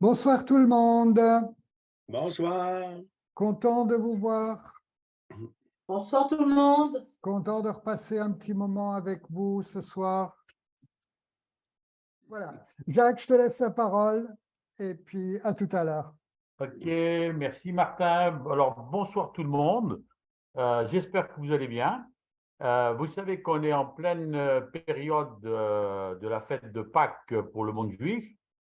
Bonsoir tout le monde, Bonsoir. content de vous voir, Bonsoir tout le monde. content de repasser un petit moment avec vous ce soir. Voilà, Jacques, je te laisse la parole et puis à tout à l'heure. Ok, merci Martin. Alors, bonsoir tout le monde. J'espère que vous allez bien. Vous savez qu'on est en pleine période de la fête de Pâques pour le monde juif.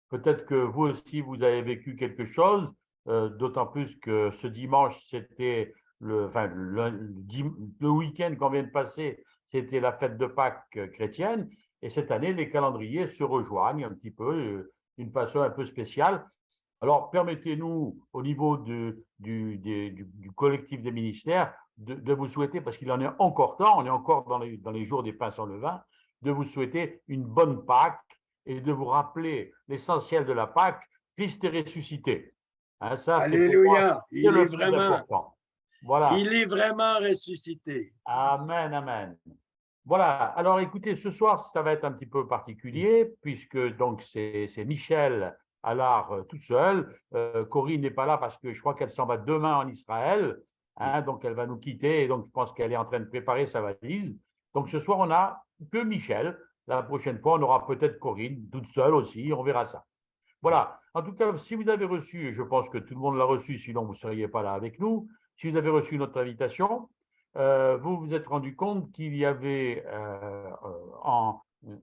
Peut-être que vous aussi, vous avez vécu quelque chose, d'autant plus que ce dimanche, c'était le week-end qu'on vient de passer, c'était la fête de Pâques chrétienne. Et cette année, les calendriers se rejoignent un petit peu, d'une façon un peu spéciale. Alors, permettez-nous, au niveau du collectif des ministères, de vous souhaiter, parce qu'il en est encore temps, on est encore dans les jours des pains sans levain, de vous souhaiter une bonne Pâques et de vous rappeler l'essentiel de la Pâques, Christ est ressuscité. Hein, ça, Alléluia. c'est le plus important. Voilà. Il est vraiment ressuscité. Amen, amen. Voilà, alors écoutez, ce soir, ça va être un petit peu particulier, puisque donc c'est Michel Allard tout seul. Corinne n'est pas là parce que je crois qu'elle s'en va demain en Israël, hein, donc elle va nous quitter, et donc je pense qu'elle est en train de préparer sa valise. Donc ce soir, on n'a que Michel. La prochaine fois, on aura peut-être Corinne toute seule aussi, on verra ça. Voilà, en tout cas, si vous avez reçu, et je pense que tout le monde l'a reçu, sinon vous ne seriez pas là avec nous, si vous avez reçu notre invitation, vous vous êtes rendu compte qu'il y avait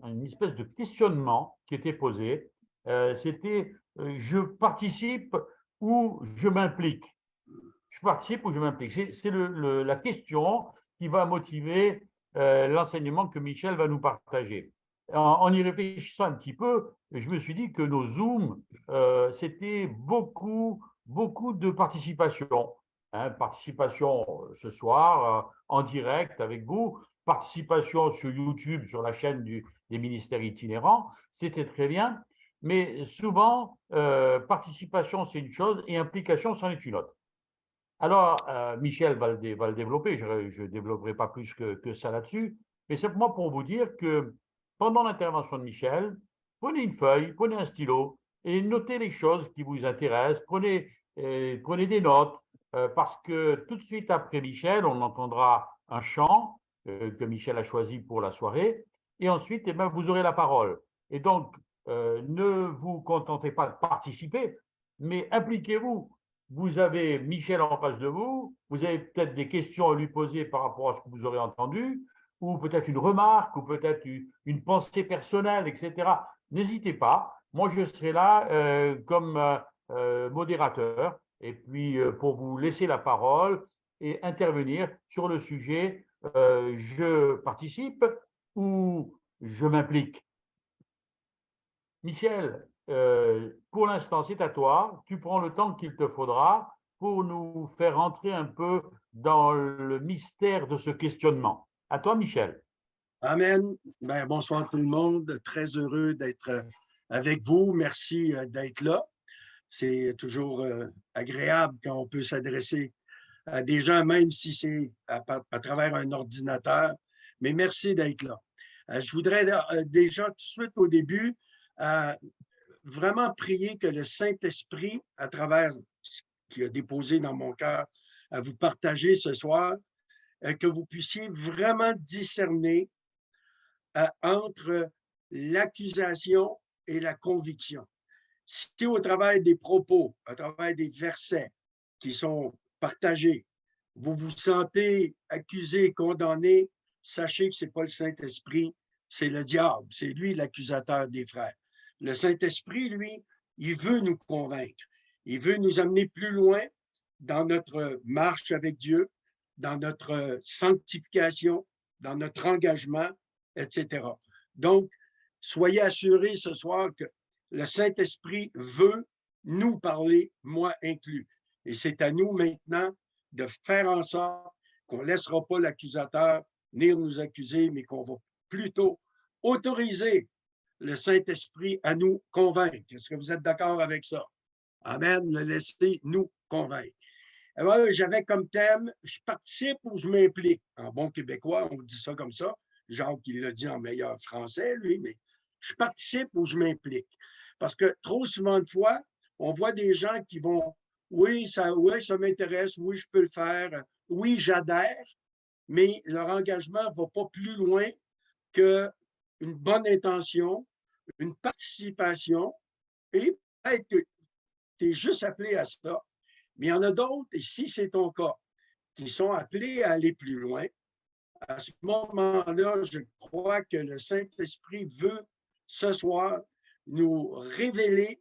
une espèce de questionnement qui était posé. C'était je participe ou je m'implique. Je participe ou je m'implique. C'est la question qui va motiver l'enseignement que Michel va nous partager. En y réfléchissant un petit peu, je me suis dit que nos Zooms, c'était beaucoup de participation. Hein, participation ce soir en direct avec vous, participation sur YouTube, sur la chaîne des ministères itinérants, c'était très bien, mais souvent, participation c'est une chose et implication c'en est une autre. Alors, Michel va le développer, je ne développerai pas plus que ça là-dessus, mais simplement pour vous dire que pendant l'intervention de Michel, prenez une feuille, prenez un stylo et notez les choses qui vous intéressent, prenez des notes, parce que tout de suite après Michel, on entendra un chant que Michel a choisi pour la soirée, et ensuite, eh ben, vous aurez la parole. Et donc, ne vous contentez pas de participer, mais impliquez-vous. Vous avez Michel en face de vous, vous avez peut-être des questions à lui poser par rapport à ce que vous aurez entendu, ou peut-être une remarque, ou peut-être une pensée personnelle, etc. N'hésitez pas, moi je serai là comme modérateur, et puis pour vous laisser la parole et intervenir sur le sujet je participe ou je m'implique. Michel, pour l'instant, c'est à toi. Tu prends le temps qu'il te faudra pour nous faire entrer un peu dans le mystère de ce questionnement. À toi, Michel. Amen. Ben, bonsoir tout le monde. Très heureux d'être avec vous. Merci d'être là. C'est toujours agréable quand on peut s'adresser à des gens, même si c'est à travers un ordinateur. Mais merci d'être là. Je voudrais déjà tout de suite au début vraiment prier que le Saint-Esprit, à travers ce qu'il a déposé dans mon cœur, à vous partager ce soir, que vous puissiez vraiment discerner entre l'accusation et la conviction. Si au travers des propos, à travers des versets qui sont partagés, vous vous sentez accusé, condamné, sachez que ce n'est pas le Saint-Esprit, c'est le diable, c'est lui l'accusateur des frères. Le Saint-Esprit, lui, il veut nous convaincre. Il veut nous amener plus loin dans notre marche avec Dieu, dans notre sanctification, dans notre engagement, etc. Donc, soyez assurés ce soir que le Saint-Esprit veut nous parler, moi inclus. Et c'est à nous maintenant de faire en sorte qu'on ne laissera pas l'accusateur venir nous accuser, mais qu'on va plutôt autoriser le Saint-Esprit à nous convaincre. Est-ce que vous êtes d'accord avec ça? Amen, le laisser nous convaincre. Alors, j'avais comme thème, je participe ou je m'implique. En bon québécois, on dit ça comme ça. Jacques, il l'a dit en meilleur français, lui, mais je participe ou je m'implique. Parce que trop souvent de fois, on voit des gens qui vont, oui, ça m'intéresse, oui, je peux le faire, oui, j'adhère, mais leur engagement ne va pas plus loin qu'une bonne intention, une participation, et peut-être que tu es juste appelé à ça. Mais il y en a d'autres, et si c'est ton cas, qui sont appelés à aller plus loin. À ce moment-là, je crois que le Saint-Esprit veut ce soir nous révéler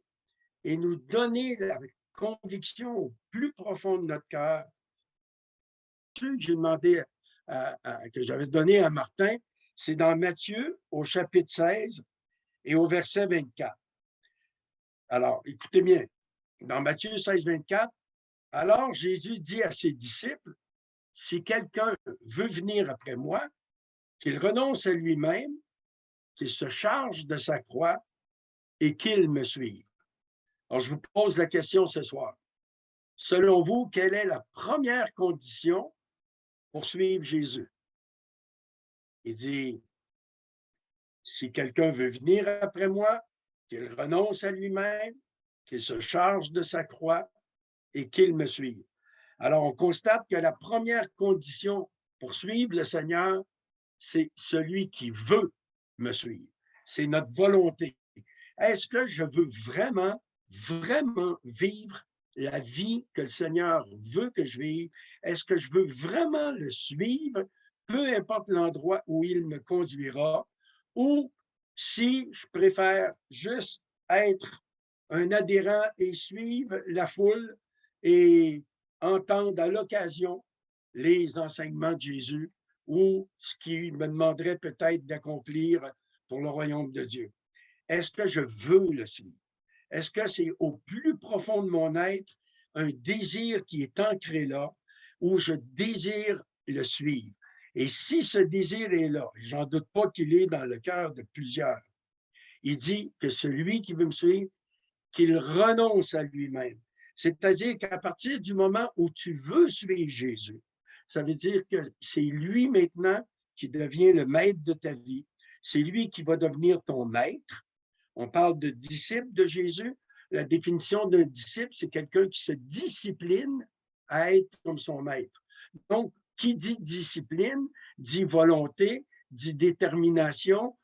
et nous donner la conviction au plus profond de notre cœur. Ce que j'ai demandé, que j'avais donné à Martin, c'est dans Matthieu, au chapitre 16 et au verset 24. Alors, écoutez bien, dans Matthieu 16, 24, alors Jésus dit à ses disciples, « Si quelqu'un veut venir après moi, qu'il renonce à lui-même, qu'il se charge de sa croix et qu'il me suive. » Alors, je vous pose la question ce soir. Selon vous, quelle est la première condition pour suivre Jésus? Il dit, si quelqu'un veut venir après moi, qu'il renonce à lui-même, qu'il se charge de sa croix et qu'il me suive. Alors, on constate que la première condition pour suivre le Seigneur, c'est celui qui veut me suivre. C'est notre volonté. Est-ce que je veux vraiment, vraiment vivre la vie que le Seigneur veut que je vive? Est-ce que je veux vraiment le suivre, peu importe l'endroit où il me conduira, ou si je préfère juste être un adhérent et suivre la foule et entendre à l'occasion les enseignements de Jésus ou ce qu'il me demanderait peut-être d'accomplir pour le royaume de Dieu. Est-ce que je veux le suivre? Est-ce que c'est au plus profond de mon être un désir qui est ancré là, où je désire le suivre? Et si ce désir est là, et j'en doute pas qu'il est dans le cœur de plusieurs, il dit que celui qui veut me suivre, qu'il renonce à lui-même. C'est-à-dire qu'à partir du moment où tu veux suivre Jésus, ça veut dire que c'est lui maintenant qui devient le maître de ta vie. C'est lui qui va devenir ton maître. On parle de disciple de Jésus. La définition d'un disciple, c'est quelqu'un qui se discipline à être comme son maître. Donc, qui dit discipline, dit volonté, dit détermination,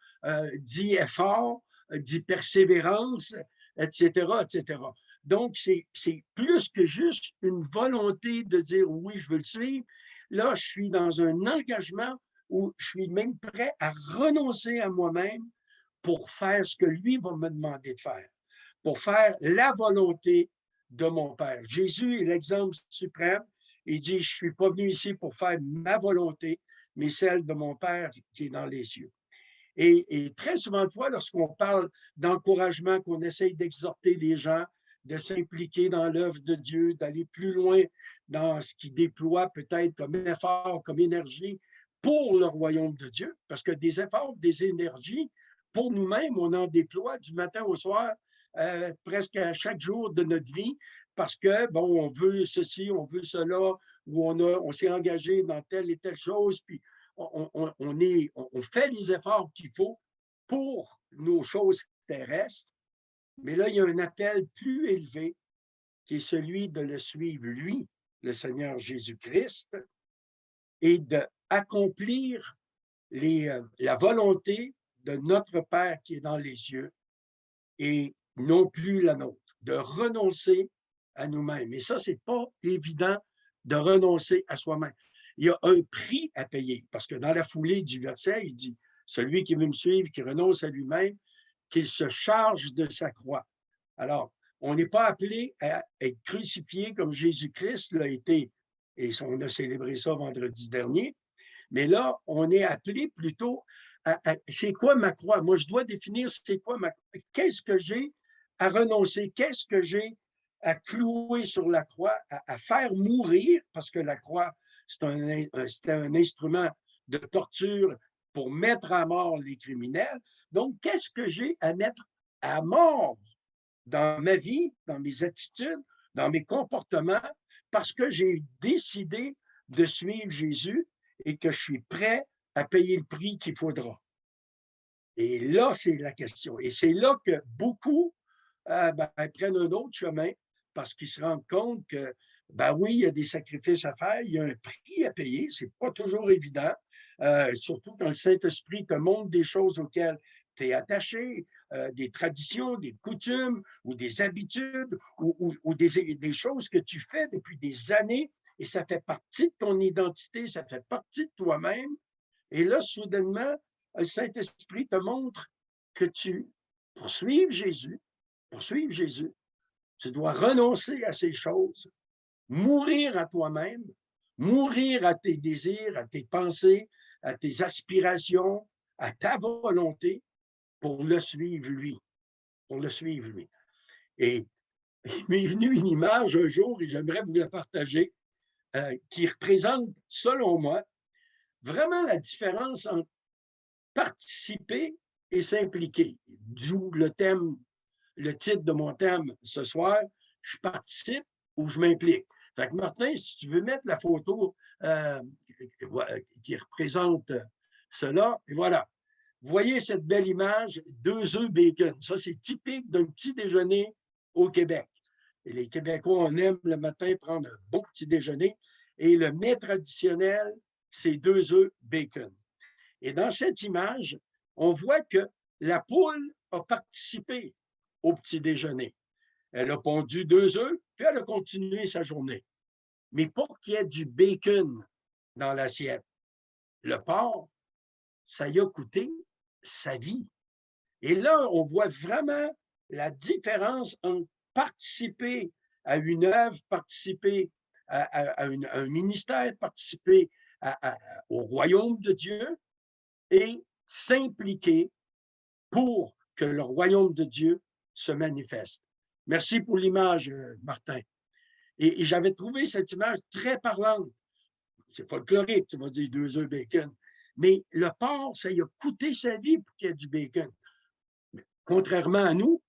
dit effort, dit persévérance, etc., etc. Donc, c'est plus que juste une volonté de dire oui, je veux le suivre. Là, je suis dans un engagement où je suis même prêt à renoncer à moi-même pour faire ce que lui va me demander de faire, pour faire la volonté de mon Père. Jésus est l'exemple suprême. Il dit, je ne suis pas venu ici pour faire ma volonté, mais celle de mon Père qui est dans les cieux. Et très souvent de fois, lorsqu'on parle d'encouragement, qu'on essaye d'exhorter les gens, de s'impliquer dans l'œuvre de Dieu, d'aller plus loin dans ce qu'il déploie peut-être comme effort, comme énergie pour le royaume de Dieu, parce que des efforts, des énergies, pour nous-mêmes, on en déploie du matin au soir, presque à chaque jour de notre vie, parce que, bon, on veut ceci, on veut cela, ou on s'est engagé dans telle et telle chose, puis on fait les efforts qu'il faut pour nos choses terrestres, mais là, il y a un appel plus élevé qui est celui de le suivre, lui, le Seigneur Jésus-Christ, et d'accomplir la volonté de notre Père qui est dans les cieux et non plus la nôtre, de renoncer à nous-mêmes. Et ça, c'est pas évident de renoncer à soi-même. Il y a un prix à payer, parce que dans la foulée du verset, il dit, celui qui veut me suivre, qui renonce à lui-même, qu'il se charge de sa croix. Alors, on n'est pas appelé à être crucifié comme Jésus-Christ l'a été, et on a célébré ça vendredi dernier, mais là, on est appelé plutôt c'est quoi ma croix? Moi, je dois définir c'est quoi ma croix. Qu'est-ce que j'ai à renoncer? Qu'est-ce que j'ai à clouer sur la croix, à faire mourir, parce que la croix, c'est un instrument de torture pour mettre à mort les criminels. Donc, qu'est-ce que j'ai à mettre à mort dans ma vie, dans mes attitudes, dans mes comportements, parce que j'ai décidé de suivre Jésus et que je suis prêt à payer le prix qu'il faudra. Et là, c'est la question. Et c'est là que beaucoup prennent un autre chemin parce qu'ils se rendent compte que, ben oui, il y a des sacrifices à faire, il y a un prix à payer, c'est pas toujours évident, surtout quand le Saint-Esprit te montre des choses auxquelles tu es attaché, des traditions, des coutumes ou des habitudes ou des choses que tu fais depuis des années et ça fait partie de ton identité, ça fait partie de toi-même. Et là, soudainement, le Saint-Esprit te montre que pour suivre Jésus, tu dois renoncer à ces choses, mourir à toi-même, mourir à tes désirs, à tes pensées, à tes aspirations, à ta volonté pour le suivre lui, pour le suivre lui. Et il m'est venu une image un jour et j'aimerais vous la partager qui représente, selon moi, vraiment la différence entre participer et s'impliquer. D'où le titre de mon thème ce soir, je participe ou je m'implique. Fait que Martin, si tu veux mettre la photo qui représente cela, et voilà. Vous voyez cette belle image, 2 œufs bacon. Ça, c'est typique d'un petit déjeuner au Québec. Et les Québécois, on aime le matin prendre un bon petit déjeuner. Et le mets traditionnel, c'est 2 œufs bacon. Et dans cette image, on voit que la poule a participé au petit déjeuner. Elle a pondu 2 œufs, puis elle a continué sa journée. Mais pour qu'il y ait du bacon dans l'assiette, le porc, ça y a coûté sa vie. Et là, on voit vraiment la différence entre participer à une œuvre, participer à un ministère, participer au royaume de Dieu et s'impliquer pour que le royaume de Dieu se manifeste. Merci pour l'image, Martin. Et j'avais trouvé cette image très parlante. C'est folklorique, tu vas dire 2 œufs bacon. Mais le porc, ça lui a coûté sa vie pour qu'il y ait du bacon. Mais contrairement à nous,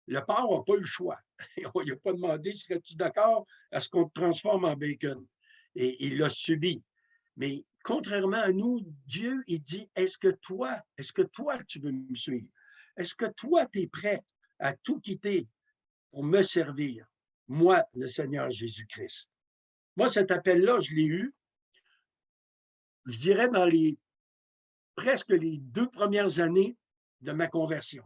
le porc n'a pas eu le choix. On lui a pas demandé, serais-tu d'accord à ce qu'on te transforme en bacon? Et il l'a subi. Mais contrairement à nous, Dieu, il dit, est-ce que toi, tu veux me suivre? Est-ce que toi, tu es prêt à tout quitter pour me servir? Moi, le Seigneur Jésus-Christ. Moi, cet appel-là, je l'ai eu, je dirais, dans presque les 2 premières années de ma conversion.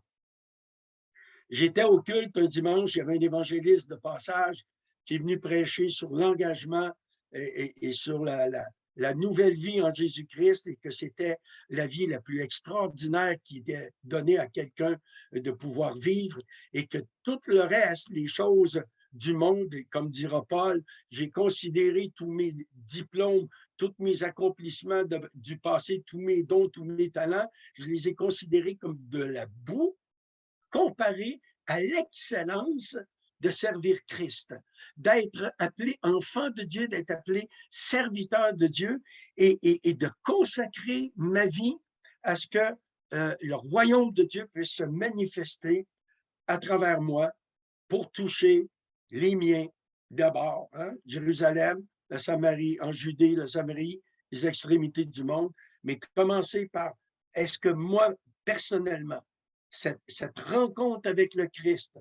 J'étais au culte un dimanche, il y avait un évangéliste de passage qui est venu prêcher sur l'engagement et sur la nouvelle vie en Jésus-Christ et que c'était la vie la plus extraordinaire qui était donnée à quelqu'un de pouvoir vivre et que tout le reste, les choses du monde, comme dira Paul, j'ai considéré tous mes diplômes, tous mes accomplissements du passé, tous mes dons, tous mes talents, je les ai considérés comme de la boue comparé à l'excellence de servir Christ, d'être appelé enfant de Dieu, d'être appelé serviteur de Dieu et de consacrer ma vie à ce que le royaume de Dieu puisse se manifester à travers moi pour toucher les miens d'abord, hein, Jérusalem, la Samarie, en Judée, la Samarie, les extrémités du monde, mais commencer par est-ce que moi, personnellement, cette rencontre avec le Christ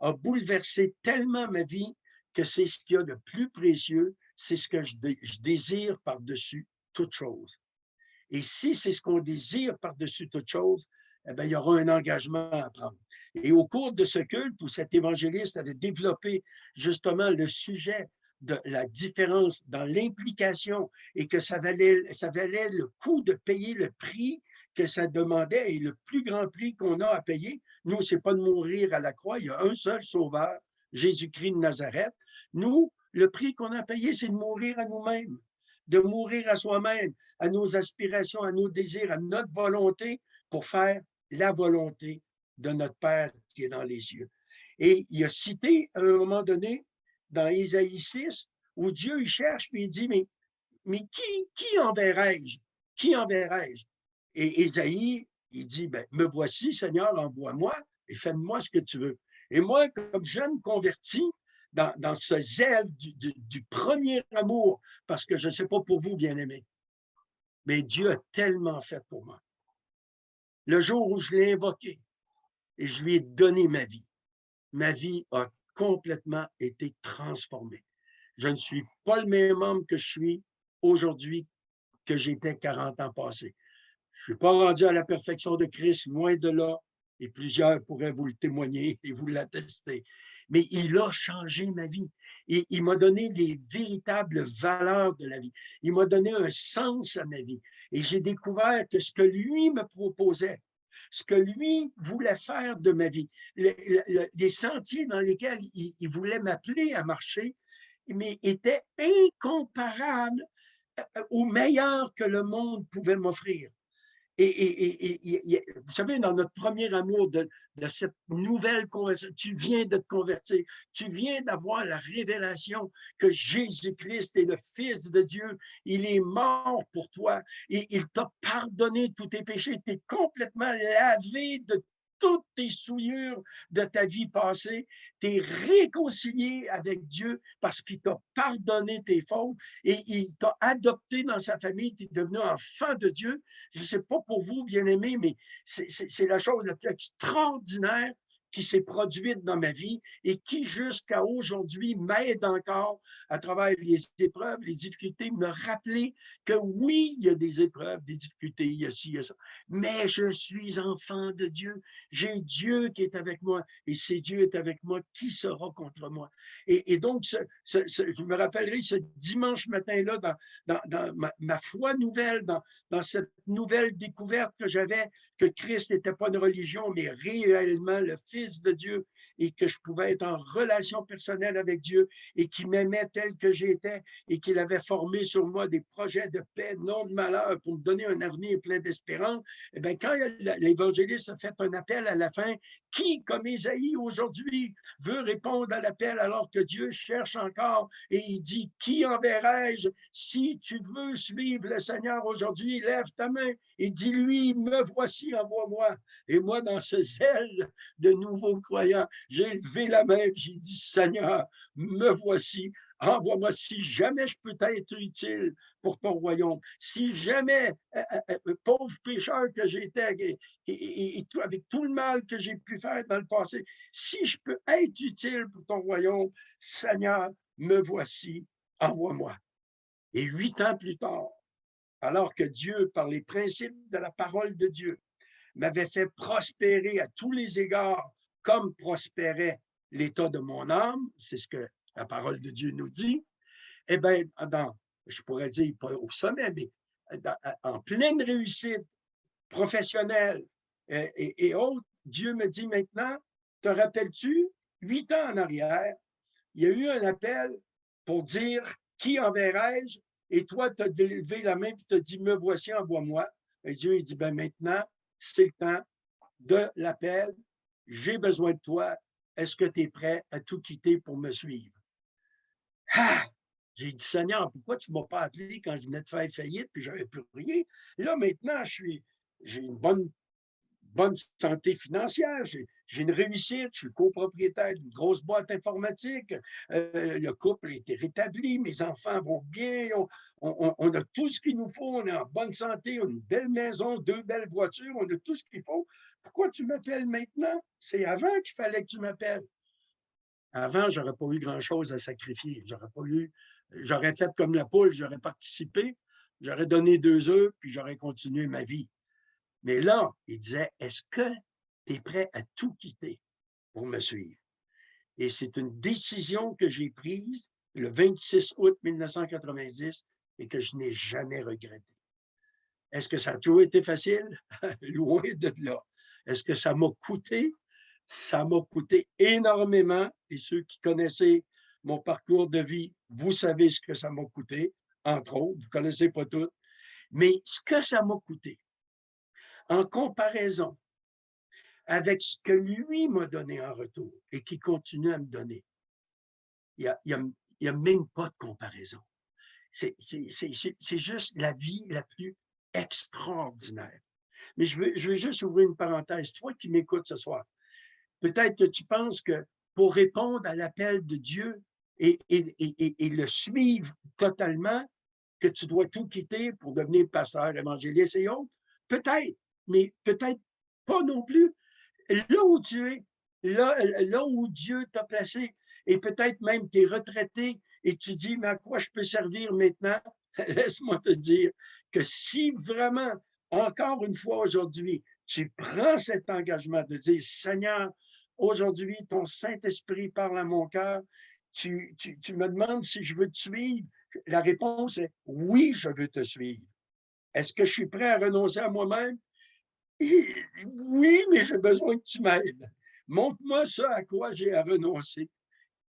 a bouleversé tellement ma vie que c'est ce qu'il y a de plus précieux, c'est ce que je désire par-dessus toute chose. Et si c'est ce qu'on désire par-dessus toute chose, eh bien, il y aura un engagement à prendre. Et au cours de ce culte où cet évangéliste avait développé justement le sujet de la différence dans l'implication et que ça valait le coût de payer le prix que ça demandait et le plus grand prix qu'on a à payer, nous, c'est pas de mourir à la croix, il y a un seul sauveur, Jésus-Christ de Nazareth. Nous, le prix qu'on a payé, c'est de mourir à nous-mêmes, de mourir à soi-même, à nos aspirations, à nos désirs, à notre volonté pour faire la volonté de notre Père qui est dans les cieux. Et il a cité à un moment donné, dans Ésaïe 6, où Dieu il cherche, puis il dit, mais qui enverrai-je? Qui enverrai-je? Et Ésaïe, il dit, ben, me voici, Seigneur, envoie-moi et fais-moi ce que tu veux. Et moi, comme jeune converti, dans ce zèle du premier amour, parce que je ne sais pas pour vous, bien-aimés, mais Dieu a tellement fait pour moi. Le jour où je l'ai invoqué et je lui ai donné ma vie, ma vie a complètement été transformée. Je ne suis pas le même homme que je suis aujourd'hui que j'étais 40 ans passés. Je ne suis pas rendu à la perfection de Christ, loin de là, et plusieurs pourraient vous le témoigner et vous l'attester. Mais il a changé ma vie. Et il m'a donné les véritables valeurs de la vie. Il m'a donné un sens à ma vie. Et j'ai découvert que ce que lui me proposait, ce que lui voulait faire de ma vie, les sentiers dans lesquels il voulait m'appeler à marcher, mais étaient incomparables au meilleur que le monde pouvait m'offrir. Vous savez, dans notre premier amour de cette nouvelle conversion, tu viens de te convertir, tu viens d'avoir la révélation que Jésus-Christ est le Fils de Dieu, il est mort pour toi et il t'a pardonné tous tes péchés, tu es complètement lavé de toutes tes souillures de ta vie passée, tu es réconcilié avec Dieu parce qu'il t'a pardonné tes fautes et il t'a adopté dans sa famille, tu es devenu enfant de Dieu. Je ne sais pas pour vous, bien-aimés, mais c'est la chose la plus extraordinaire qui s'est produite dans ma vie et qui, jusqu'à aujourd'hui, m'aide encore à travers les épreuves, les difficultés, me rappeler que oui, il y a des épreuves, des difficultés, il y a ci, il y a ça, mais je suis enfant de Dieu. J'ai Dieu qui est avec moi et si Dieu est avec moi, qui sera contre moi? Et donc, je me rappellerai ce dimanche matin-là, dans ma foi nouvelle, dans cette nouvelle découverte que j'avais, que Christ n'était pas une religion, mais réellement le Fils de Dieu et que je pouvais être en relation personnelle avec Dieu et qu'il m'aimait tel que j'étais et qu'il avait formé sur moi des projets de paix, non de malheur, pour me donner un avenir plein d'espérance. Eh bien, quand l'évangéliste a fait un appel à la fin, qui, comme Ésaïe aujourd'hui, veut répondre à l'appel alors que Dieu cherche encore et il dit, qui enverrai-je? Si tu veux suivre le Seigneur aujourd'hui, lève ta main et dis-lui, me voici, envoie-moi. Et moi, dans ce zèle de nouveaux croyants, j'ai levé la main et j'ai dit, Seigneur, me voici, envoie-moi si jamais je peux être utile pour ton royaume. Si jamais, pauvre pécheur que j'étais et avec tout le mal que j'ai pu faire dans le passé, si je peux être utile pour ton royaume, Seigneur, me voici, envoie-moi. Et 8 ans plus tard, alors que Dieu, par les principes de la parole de Dieu, m'avait fait prospérer à tous les égards comme prospérait l'état de mon âme, c'est ce que la parole de Dieu nous dit, eh bien, je pourrais dire pas au sommet, mais en pleine réussite professionnelle et autres, Dieu me dit maintenant, te rappelles-tu, 8 ans en arrière, il y a eu un appel pour dire qui enverrai-je? Et toi, tu as levé la main et tu as dit, me voici, envoie-moi. Et Dieu, il dit, ben maintenant, c'est le temps de l'appel. J'ai besoin de toi. Est-ce que tu es prêt à tout quitter pour me suivre? Ah! J'ai dit, Seigneur, pourquoi tu ne m'as pas appelé quand je venais de faire faillite puis je n'avais plus rien? Là, maintenant, j'ai une bonne santé financière, j'ai une réussite, je suis copropriétaire d'une grosse boîte informatique, le couple a été rétabli, mes enfants vont bien, on a tout ce qu'il nous faut, on est en bonne santé, on a une belle maison, 2 belles voitures, on a tout ce qu'il faut. Pourquoi tu m'appelles maintenant? C'est avant qu'il fallait que tu m'appelles. Avant, je n'aurais pas eu grand-chose à sacrifier. J'aurais fait comme la poule, j'aurais participé, j'aurais donné 2 œufs, puis j'aurais continué ma vie. Mais là, il disait, est-ce que tu es prêt à tout quitter pour me suivre? Et c'est une décision que j'ai prise le 26 août 1990 et que je n'ai jamais regretté. Est-ce que ça a toujours été facile? Loin de là. Est-ce que ça m'a coûté? Ça m'a coûté énormément. Et ceux qui connaissaient mon parcours de vie, vous savez ce que ça m'a coûté, entre autres. Vous ne connaissez pas tout. Mais ce que ça m'a coûté, en comparaison avec ce que lui m'a donné en retour et qui continue à me donner, il n'y a même pas de comparaison. C'est juste la vie la plus extraordinaire. Mais je veux juste ouvrir une parenthèse. Toi qui m'écoutes ce soir, peut-être que tu penses que pour répondre à l'appel de Dieu et le suivre totalement, que tu dois tout quitter pour devenir pasteur, évangéliste et autres. Peut-être, mais peut-être pas non plus. Là où tu es, là où Dieu t'a placé. Et peut-être même tu es retraité et tu dis, mais à quoi je peux servir maintenant? Laisse-moi te dire que si vraiment, encore une fois aujourd'hui, tu prends cet engagement de dire, Seigneur, aujourd'hui, ton Saint-Esprit parle à mon cœur, tu me demandes si je veux te suivre. La réponse est oui, je veux te suivre. Est-ce que je suis prêt à renoncer à moi-même? Oui, mais j'ai besoin que tu m'aides. Montre-moi ce à quoi j'ai à renoncer.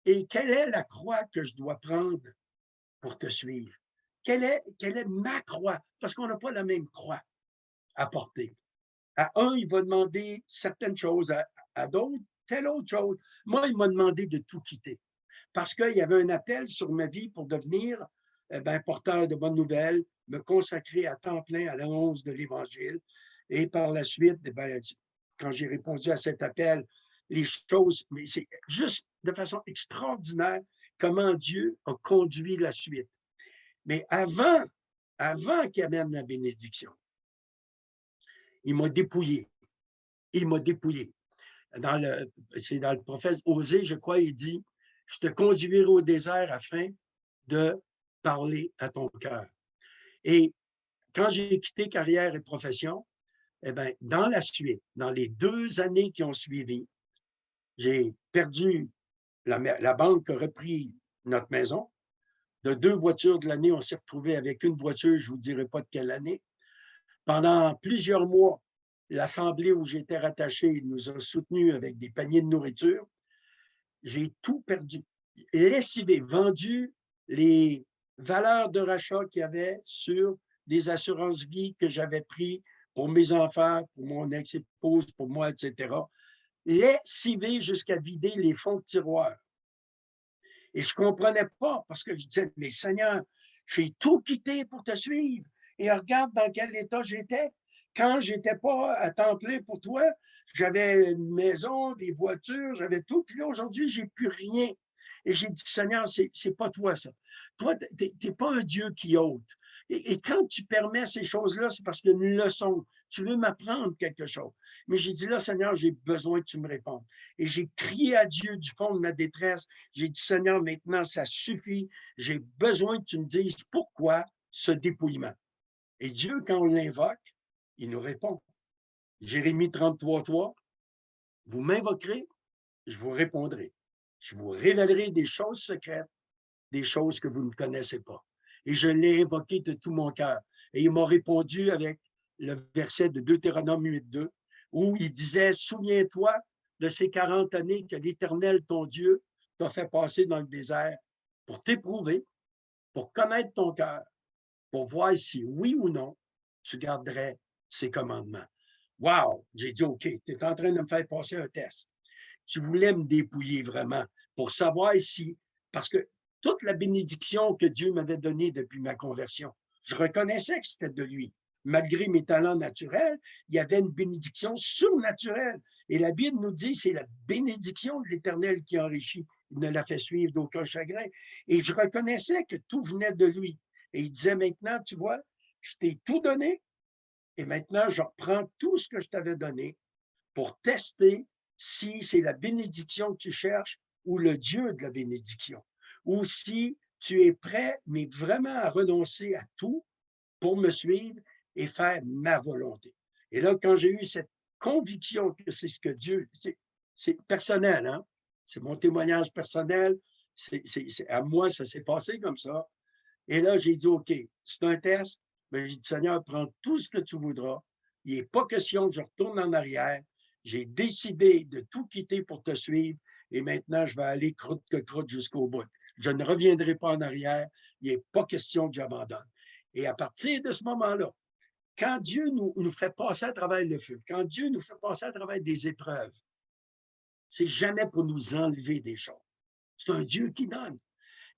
Et quelle est la croix que je dois prendre pour te suivre? Quelle est ma croix? Parce qu'on n'a pas la même croix à porter. À un, il va demander certaines choses, à d'autres, telle autre chose. Moi, il m'a demandé de tout quitter parce qu'il y avait un appel sur ma vie pour devenir porteur de bonnes nouvelles, me consacrer à temps plein à l'annonce de l'Évangile. Et par la suite, quand j'ai répondu à cet appel, les choses, mais c'est juste de façon extraordinaire comment Dieu a conduit la suite. Mais avant qu'il amène la bénédiction, il m'a dépouillé. Il m'a dépouillé. C'est dans le prophète Osée, je crois, il dit, je te conduirai au désert afin de parler à ton cœur. Et quand j'ai quitté carrière et profession, eh bien, dans la suite, dans les 2 années qui ont suivi, j'ai perdu la banque a repris notre maison. De 2 voitures de l'année, on s'est retrouvé avec une voiture, je ne vous dirai pas de quelle année. Pendant plusieurs mois, l'assemblée où j'étais rattaché nous a soutenus avec des paniers de nourriture. J'ai tout perdu. Lessivé, vendu les valeurs de rachat qu'il y avait sur des assurances vie que j'avais pris pour mes enfants, pour mon ex-épouse, pour moi, etc. Lessivé jusqu'à vider les fonds de tiroir. Et je ne comprenais pas parce que je disais, mais Seigneur, j'ai tout quitté pour te suivre. Et regarde dans quel état j'étais. Quand je n'étais pas à temps plein pour toi, j'avais une maison, des voitures, j'avais tout. Puis là, aujourd'hui, je n'ai plus rien. Et j'ai dit, Seigneur, c'est pas toi ça. Toi, tu n'es pas un Dieu qui ôte. Et quand tu permets ces choses-là, c'est parce qu'il y a une leçon. Tu veux m'apprendre quelque chose. Mais j'ai dit là, Seigneur, j'ai besoin que tu me répondes. Et j'ai crié à Dieu du fond de ma détresse. J'ai dit, Seigneur, maintenant, ça suffit. J'ai besoin que tu me dises pourquoi ce dépouillement. Et Dieu, quand on l'invoque, il nous répond. Jérémie 33:3, vous m'invoquerez, je vous répondrai. Je vous révélerai des choses secrètes, des choses que vous ne connaissez pas. Et je l'ai invoqué de tout mon cœur. Et il m'a répondu avec le verset de Deutéronome 8:2, où il disait, souviens-toi de ces 40 années que l'Éternel, ton Dieu, t'a fait passer dans le désert pour t'éprouver, pour connaître ton cœur, pour voir si oui ou non tu garderais ses commandements. Wow! J'ai dit, OK, tu es en train de me faire passer un test. Tu voulais me dépouiller vraiment pour savoir si, parce que toute la bénédiction que Dieu m'avait donnée depuis ma conversion, je reconnaissais que c'était de lui. Malgré mes talents naturels, il y avait une bénédiction surnaturelle. Et la Bible nous dit, c'est la bénédiction de l'Éternel qui enrichit. Il ne la fait suivre d'aucun chagrin. Et je reconnaissais que tout venait de lui. Et il disait maintenant, tu vois, je t'ai tout donné et maintenant je reprends tout ce que je t'avais donné pour tester si c'est la bénédiction que tu cherches ou le Dieu de la bénédiction. Ou si tu es prêt, mais vraiment à renoncer à tout pour me suivre et faire ma volonté. Et là, quand j'ai eu cette conviction que c'est ce que Dieu, c'est personnel, hein? C'est mon témoignage personnel, à moi, ça s'est passé comme ça. Et là, j'ai dit, OK, c'est un test, mais j'ai dit, Seigneur, prends tout ce que tu voudras. Il n'est pas question que je retourne en arrière. J'ai décidé de tout quitter pour te suivre et maintenant, je vais aller croûte que croûte jusqu'au bout. Je ne reviendrai pas en arrière. Il n'est pas question que j'abandonne. Et à partir de ce moment-là, quand Dieu nous fait passer à travers le feu, quand Dieu nous fait passer à travers des épreuves, c'est jamais pour nous enlever des choses. C'est un Dieu qui donne.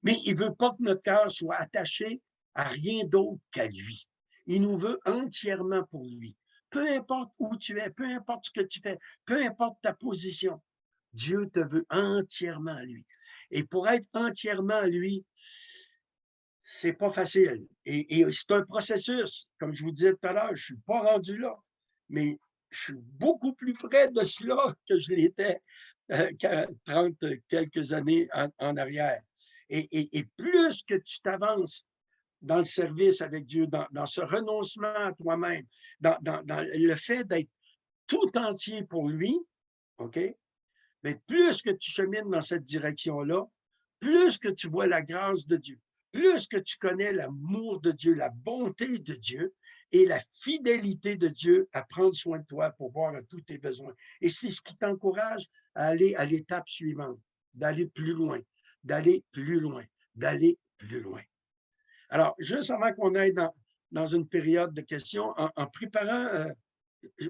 Mais il ne veut pas que notre cœur soit attaché à rien d'autre qu'à lui. Il nous veut entièrement pour lui. Peu importe où tu es, peu importe ce que tu fais, peu importe ta position, Dieu te veut entièrement à lui. Et pour être entièrement à lui, c'est pas facile. Et c'est un processus. Comme je vous disais tout à l'heure, je ne suis pas rendu là. Mais je suis beaucoup plus près de cela que je l'étais 30 quelques années en arrière. Et plus que tu t'avances dans le service avec Dieu, dans ce renoncement à toi-même, dans le fait d'être tout entier pour lui, OK? Mais plus que tu chemines dans cette direction-là, plus que tu vois la grâce de Dieu, plus que tu connais l'amour de Dieu, la bonté de Dieu et la fidélité de Dieu à prendre soin de toi pour voir à tous tes besoins. Et c'est ce qui t'encourage à aller à l'étape suivante, d'aller plus loin, d'aller plus loin, d'aller plus loin. Alors, juste avant qu'on aille dans une période de questions, en préparant,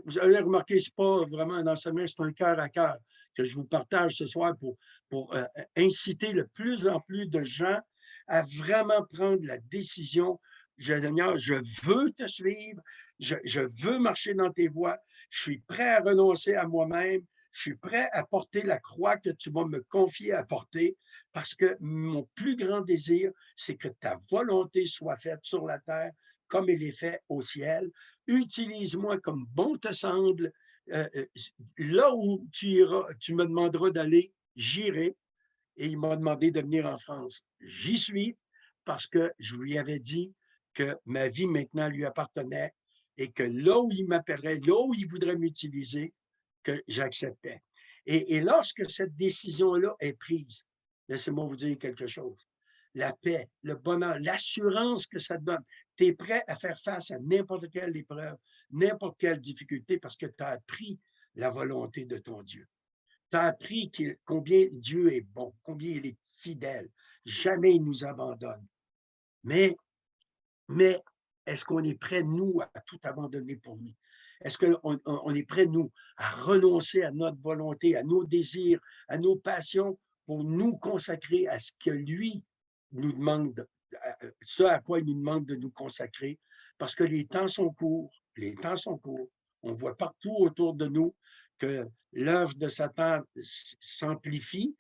vous avez remarqué, ce n'est pas vraiment un enseignement, c'est un cœur à cœur que je vous partage ce soir pour inciter le plus en plus de gens à vraiment prendre la décision. Seigneur, je veux te suivre, je veux marcher dans tes voies, je suis prêt à renoncer à moi-même, je suis prêt à porter la croix que tu vas me confier à porter, parce que mon plus grand désir, c'est que ta volonté soit faite sur la terre comme elle est faite au ciel. Utilise-moi comme bon te semble. Là où tu iras, tu me demanderas d'aller, j'irai. Et il m'a demandé de venir en France. J'y suis parce que je lui avais dit que ma vie maintenant lui appartenait et que là où il m'appellerait, là où il voudrait m'utiliser, que j'acceptais. Et lorsque cette décision-là est prise, laissez-moi vous dire quelque chose. La paix, le bonheur, l'assurance que ça te donne. Tu es prêt à faire face à n'importe quelle épreuve, n'importe quelle difficulté parce que tu as appris la volonté de ton Dieu. Tu as appris combien Dieu est bon, combien il est fidèle. Jamais il nous abandonne. Mais est-ce qu'on est prêt, nous, à tout abandonner pour lui? Est-ce qu'on est prêt, nous, à renoncer à notre volonté, à nos désirs, à nos passions pour nous consacrer à ce que lui nous demande, ce à quoi il nous demande de nous consacrer? Parce que les temps sont courts, les temps sont courts. On voit partout autour de nous que l'œuvre de Satan s'amplifie.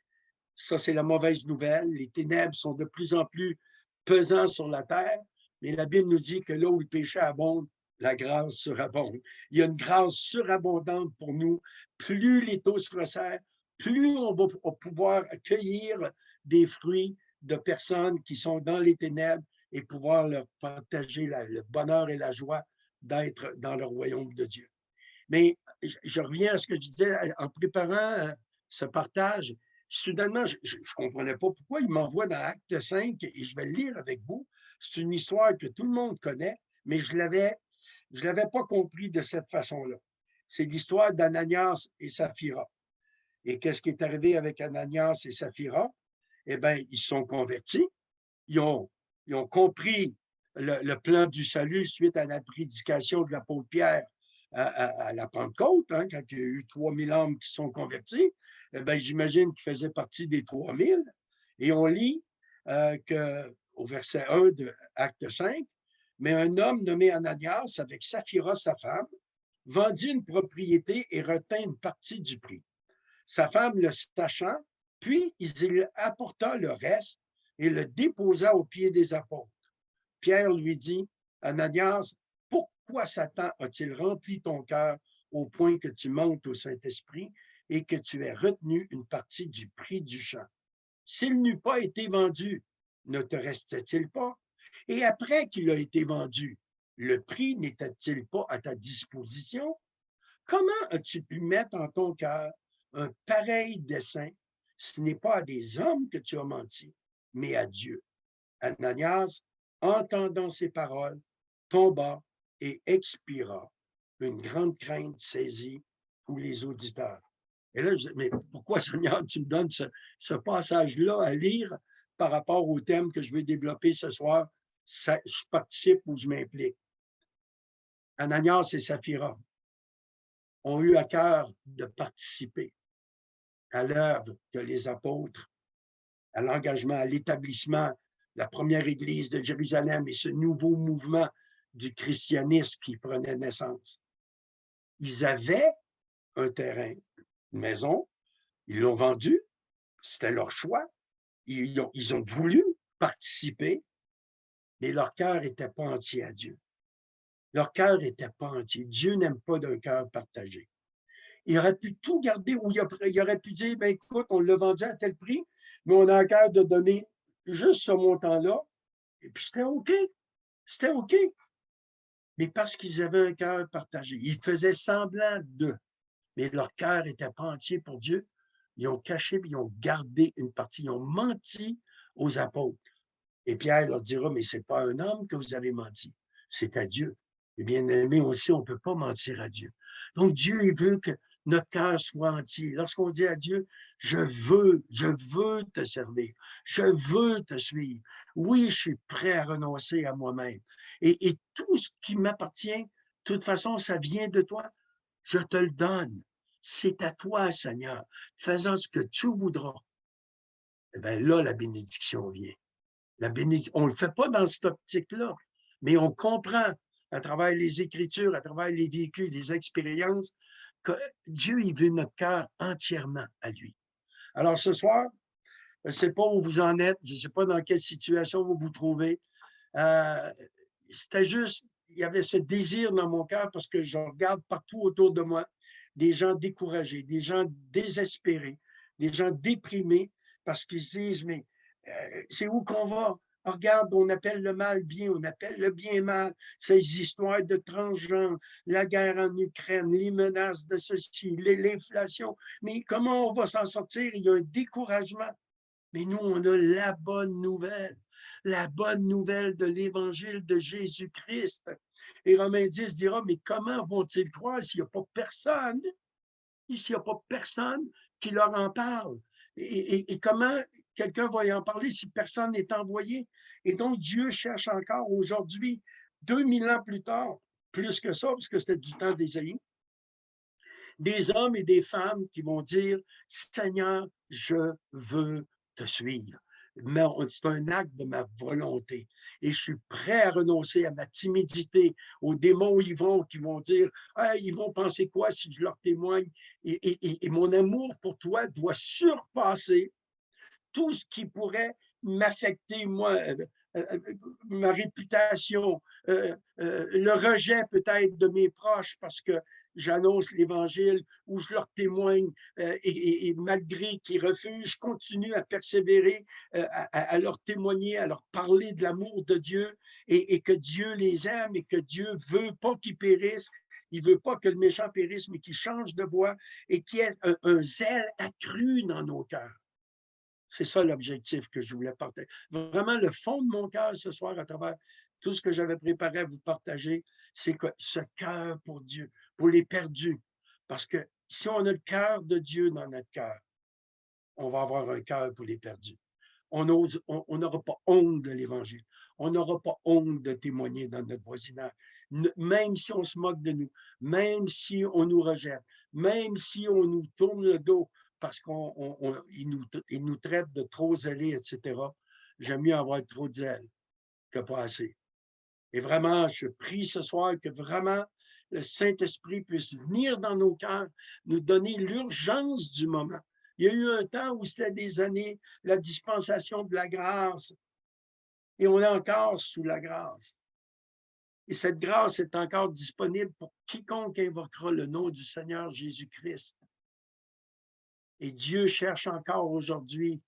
Ça, c'est la mauvaise nouvelle. Les ténèbres sont de plus en plus pesants sur la terre. Mais la Bible nous dit que là où le péché abonde, la grâce surabonde. Il y a une grâce surabondante pour nous. Plus les taux se resserrent, plus on va pouvoir accueillir des fruits de personnes qui sont dans les ténèbres et pouvoir leur partager le bonheur et la joie d'être dans le royaume de Dieu. Mais je reviens à ce que je disais en préparant ce partage. Soudainement, je ne comprenais pas pourquoi il m'envoie dans Acte 5 et je vais le lire avec vous. C'est une histoire que tout le monde connaît, mais je ne l'avais pas compris de cette façon-là. C'est l'histoire d'Ananias et Saphira. Et qu'est-ce qui est arrivé avec Ananias et Saphira? Eh bien, ils se sont convertis. Ils ont compris le plan du salut suite à la prédication de l'apôtre Pierre à la Pentecôte, hein, quand il y a eu 3000 âmes qui sont convertis. Eh bien, j'imagine qu'ils faisaient partie des 3000. Et on lit qu'au verset 1 de Acte 5, mais un homme nommé Ananias, avec Saphira, sa femme, vendit une propriété et retint une partie du prix. Sa femme le sachant, puis il apporta le reste et le déposa aux pieds des apôtres. Pierre lui dit, Ananias, pourquoi Satan a-t-il rempli ton cœur au point que tu montes au Saint-Esprit et que tu aies retenu une partie du prix du champ? S'il n'eût pas été vendu, ne te restait-il pas? Et après qu'il a été vendu, le prix n'était-il pas à ta disposition? Comment as-tu pu mettre en ton cœur un pareil dessein? Ce n'est pas à des hommes que tu as menti, mais à Dieu. Ananias, entendant ces paroles, tomba et expira. Une grande crainte saisit tous les auditeurs. Et là, je dis, mais pourquoi, Seigneur, tu me donnes ce passage-là à lire par rapport au thème que je vais développer ce soir? Je participe ou je m'implique. Ananias et Saphira ont eu à cœur de participer à l'œuvre que les apôtres, à l'engagement, à l'établissement, la première église de Jérusalem et ce nouveau mouvement du christianisme qui prenait naissance. Ils avaient un terrain, une maison, ils l'ont vendu, c'était leur choix, ils ont voulu participer, mais leur cœur n'était pas entier à Dieu. Leur cœur n'était pas entier. Dieu n'aime pas d'un cœur partagé. Il aurait pu tout garder ou il aurait pu dire, ben écoute, on l'a vendu à tel prix, mais on a à cœur de donner juste ce montant-là. Et puis c'était OK. C'était OK. Mais parce qu'ils avaient un cœur partagé, ils faisaient semblant d'eux, mais leur cœur n'était pas entier pour Dieu. Ils ont caché, puis ils ont gardé une partie. Ils ont menti aux apôtres. Et Pierre leur dira, mais ce n'est pas à un homme que vous avez menti, c'est à Dieu. Et bien aimé aussi, on ne peut pas mentir à Dieu. Donc Dieu, il veut que notre cœur soit entier. Lorsqu'on dit à Dieu, je veux te servir, je veux te suivre. Oui, je suis prêt à renoncer à moi-même. Et tout ce qui m'appartient, de toute façon, ça vient de toi. Je te le donne. C'est à toi, Seigneur. Faisant ce que tu voudras. Eh bien là, la bénédiction vient. On ne le fait pas dans cette optique-là, mais on comprend à travers les Écritures, à travers les vécus, les expériences, que Dieu, il veut notre cœur entièrement à lui. Alors ce soir, je ne sais pas où vous en êtes, je ne sais pas dans quelle situation vous vous trouvez. C'était juste, il y avait ce désir dans mon cœur parce que je regarde partout autour de moi des gens découragés, des gens désespérés, des gens déprimés parce qu'ils se disent, mais c'est où qu'on va? Regarde, on appelle le mal bien, on appelle le bien mal. Ces histoires de transgenres, la guerre en Ukraine, les menaces de ceci, l'inflation. Mais comment on va s'en sortir? Il y a un découragement. Mais nous, on a la bonne nouvelle de l'Évangile de Jésus-Christ. Et Romains 10 dira, mais comment vont-ils croire s'il n'y a pas personne? S'il n'y a pas personne qui leur en parle? Et comment quelqu'un va y en parler si personne n'est envoyé? Et donc, Dieu cherche encore aujourd'hui, 2000 ans plus tard, plus que ça, parce que c'était du temps d'Ésaïe, des hommes et des femmes qui vont dire, Seigneur, je veux te suivre. Mais c'est un acte de ma volonté. Et je suis prêt à renoncer à ma timidité, aux démons qui vont dire, ah, ils vont penser quoi si je leur témoigne? Et mon amour pour toi doit surpasser tout ce qui pourrait m'affecter, moi, ma réputation, le rejet peut-être de mes proches parce que j'annonce l'Évangile ou je leur témoigne et malgré qu'ils refusent, je continue à persévérer, à leur témoigner, à leur parler de l'amour de Dieu et que Dieu les aime et que Dieu veut pas qu'ils périssent. Il veut pas que le méchant périsse, mais qu'il change de voie et qu'il y ait un zèle accru dans nos cœurs. C'est ça l'objectif que je voulais partager. Vraiment, le fond de mon cœur ce soir, à travers tout ce que j'avais préparé à vous partager, c'est que ce cœur pour Dieu, pour les perdus. Parce que si on a le cœur de Dieu dans notre cœur, on va avoir un cœur pour les perdus. On n'aura pas honte de l'Évangile. On n'aura pas honte de témoigner dans notre voisinage. Même si on se moque de nous, même si on nous rejette, même si on nous tourne le dos, parce qu'il nous traite de trop zélés, etc. J'aime mieux avoir trop de zèle que pas assez. Et vraiment, je prie ce soir que vraiment le Saint-Esprit puisse venir dans nos cœurs, nous donner l'urgence du moment. Il y a eu un temps où c'était des années, la dispensation de la grâce, et on est encore sous la grâce. Et cette grâce est encore disponible pour quiconque invoquera le nom du Seigneur Jésus-Christ. Et Dieu cherche encore aujourd'hui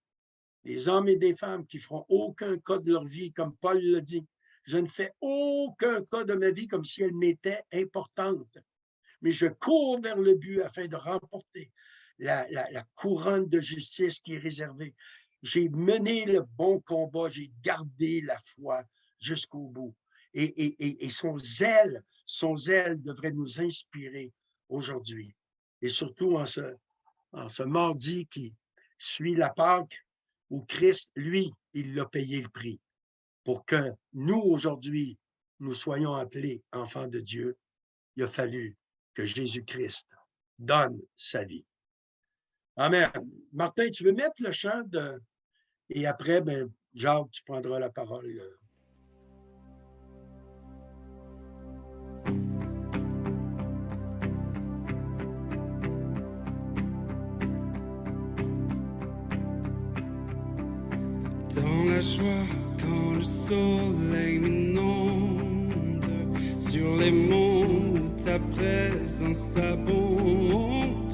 des hommes et des femmes qui ne feront aucun cas de leur vie, comme Paul le dit. Je ne fais aucun cas de ma vie comme si elle m'était importante, mais je cours vers le but afin de remporter la couronne de justice qui est réservée. J'ai mené le bon combat, j'ai gardé la foi jusqu'au bout. Et son zèle devrait nous inspirer aujourd'hui. Et surtout en ce mardi qui suit la Pâque, où Christ, lui, il a payé le prix pour que nous, aujourd'hui, nous soyons appelés enfants de Dieu. Il a fallu que Jésus-Christ donne sa vie. Amen. Martin, tu veux mettre le chant et après, ben, Jacques, tu prendras la parole. Dans la joie, quand le soleil m'inonde, sur les monts, ta présence abonde.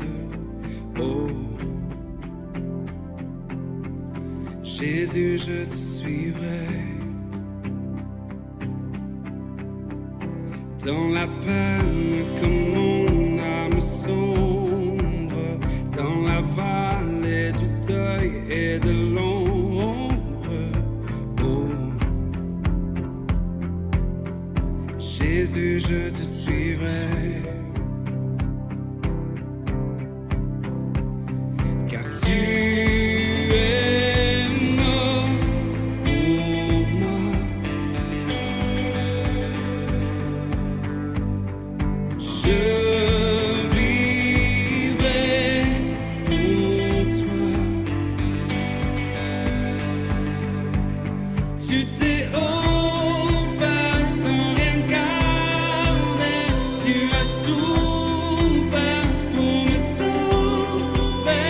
Jésus, je te suivrai. Dans la peine comme mon âme sombre, dans la vallée du deuil et de l'ombre, oh, Jésus, je te suivrai. Car tu es mort pour moi. Je vivrai pour toi. Tu t'es offert sans rien garder. Tu as souffert pour me sauver.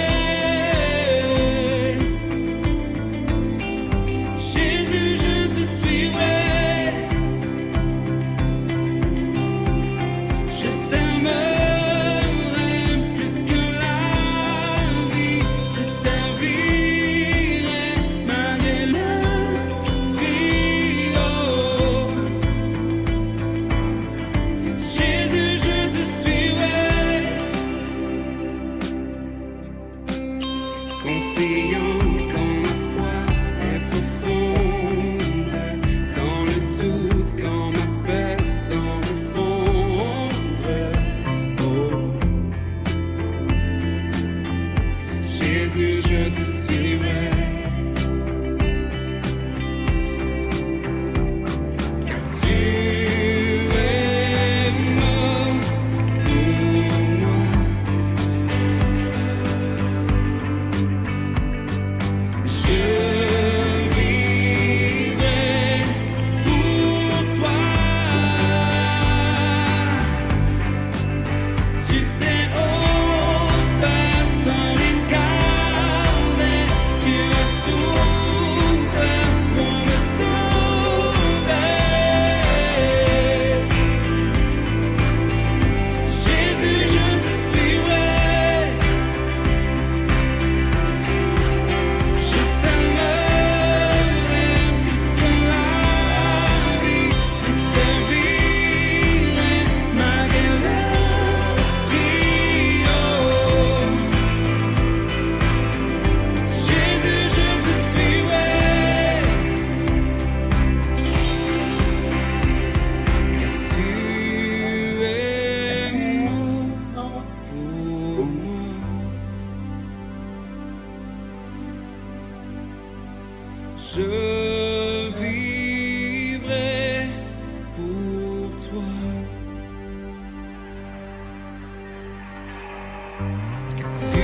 Jésus, je te suivrai. Je t'aimerai plus que la vie, te servirai malgré la vie. Oh, Jésus, je te suivrai. Confiant quand la foi est profonde, dans le doute quand ma paix semble fondre. Oh, Jésus, je te suivrai. Car tu es mort pour moi. Je vivrai pour toi. Tu t'es offert sans rien garder. Tu as souffert pour me sauver. Jésus, je te suivrai. Je t'aimerai plus que la vie, te servirai malgré la vie. Oh, Jésus, je te suivrai. Car tu es mort pour moi. Je vivrai pour toi. Car tu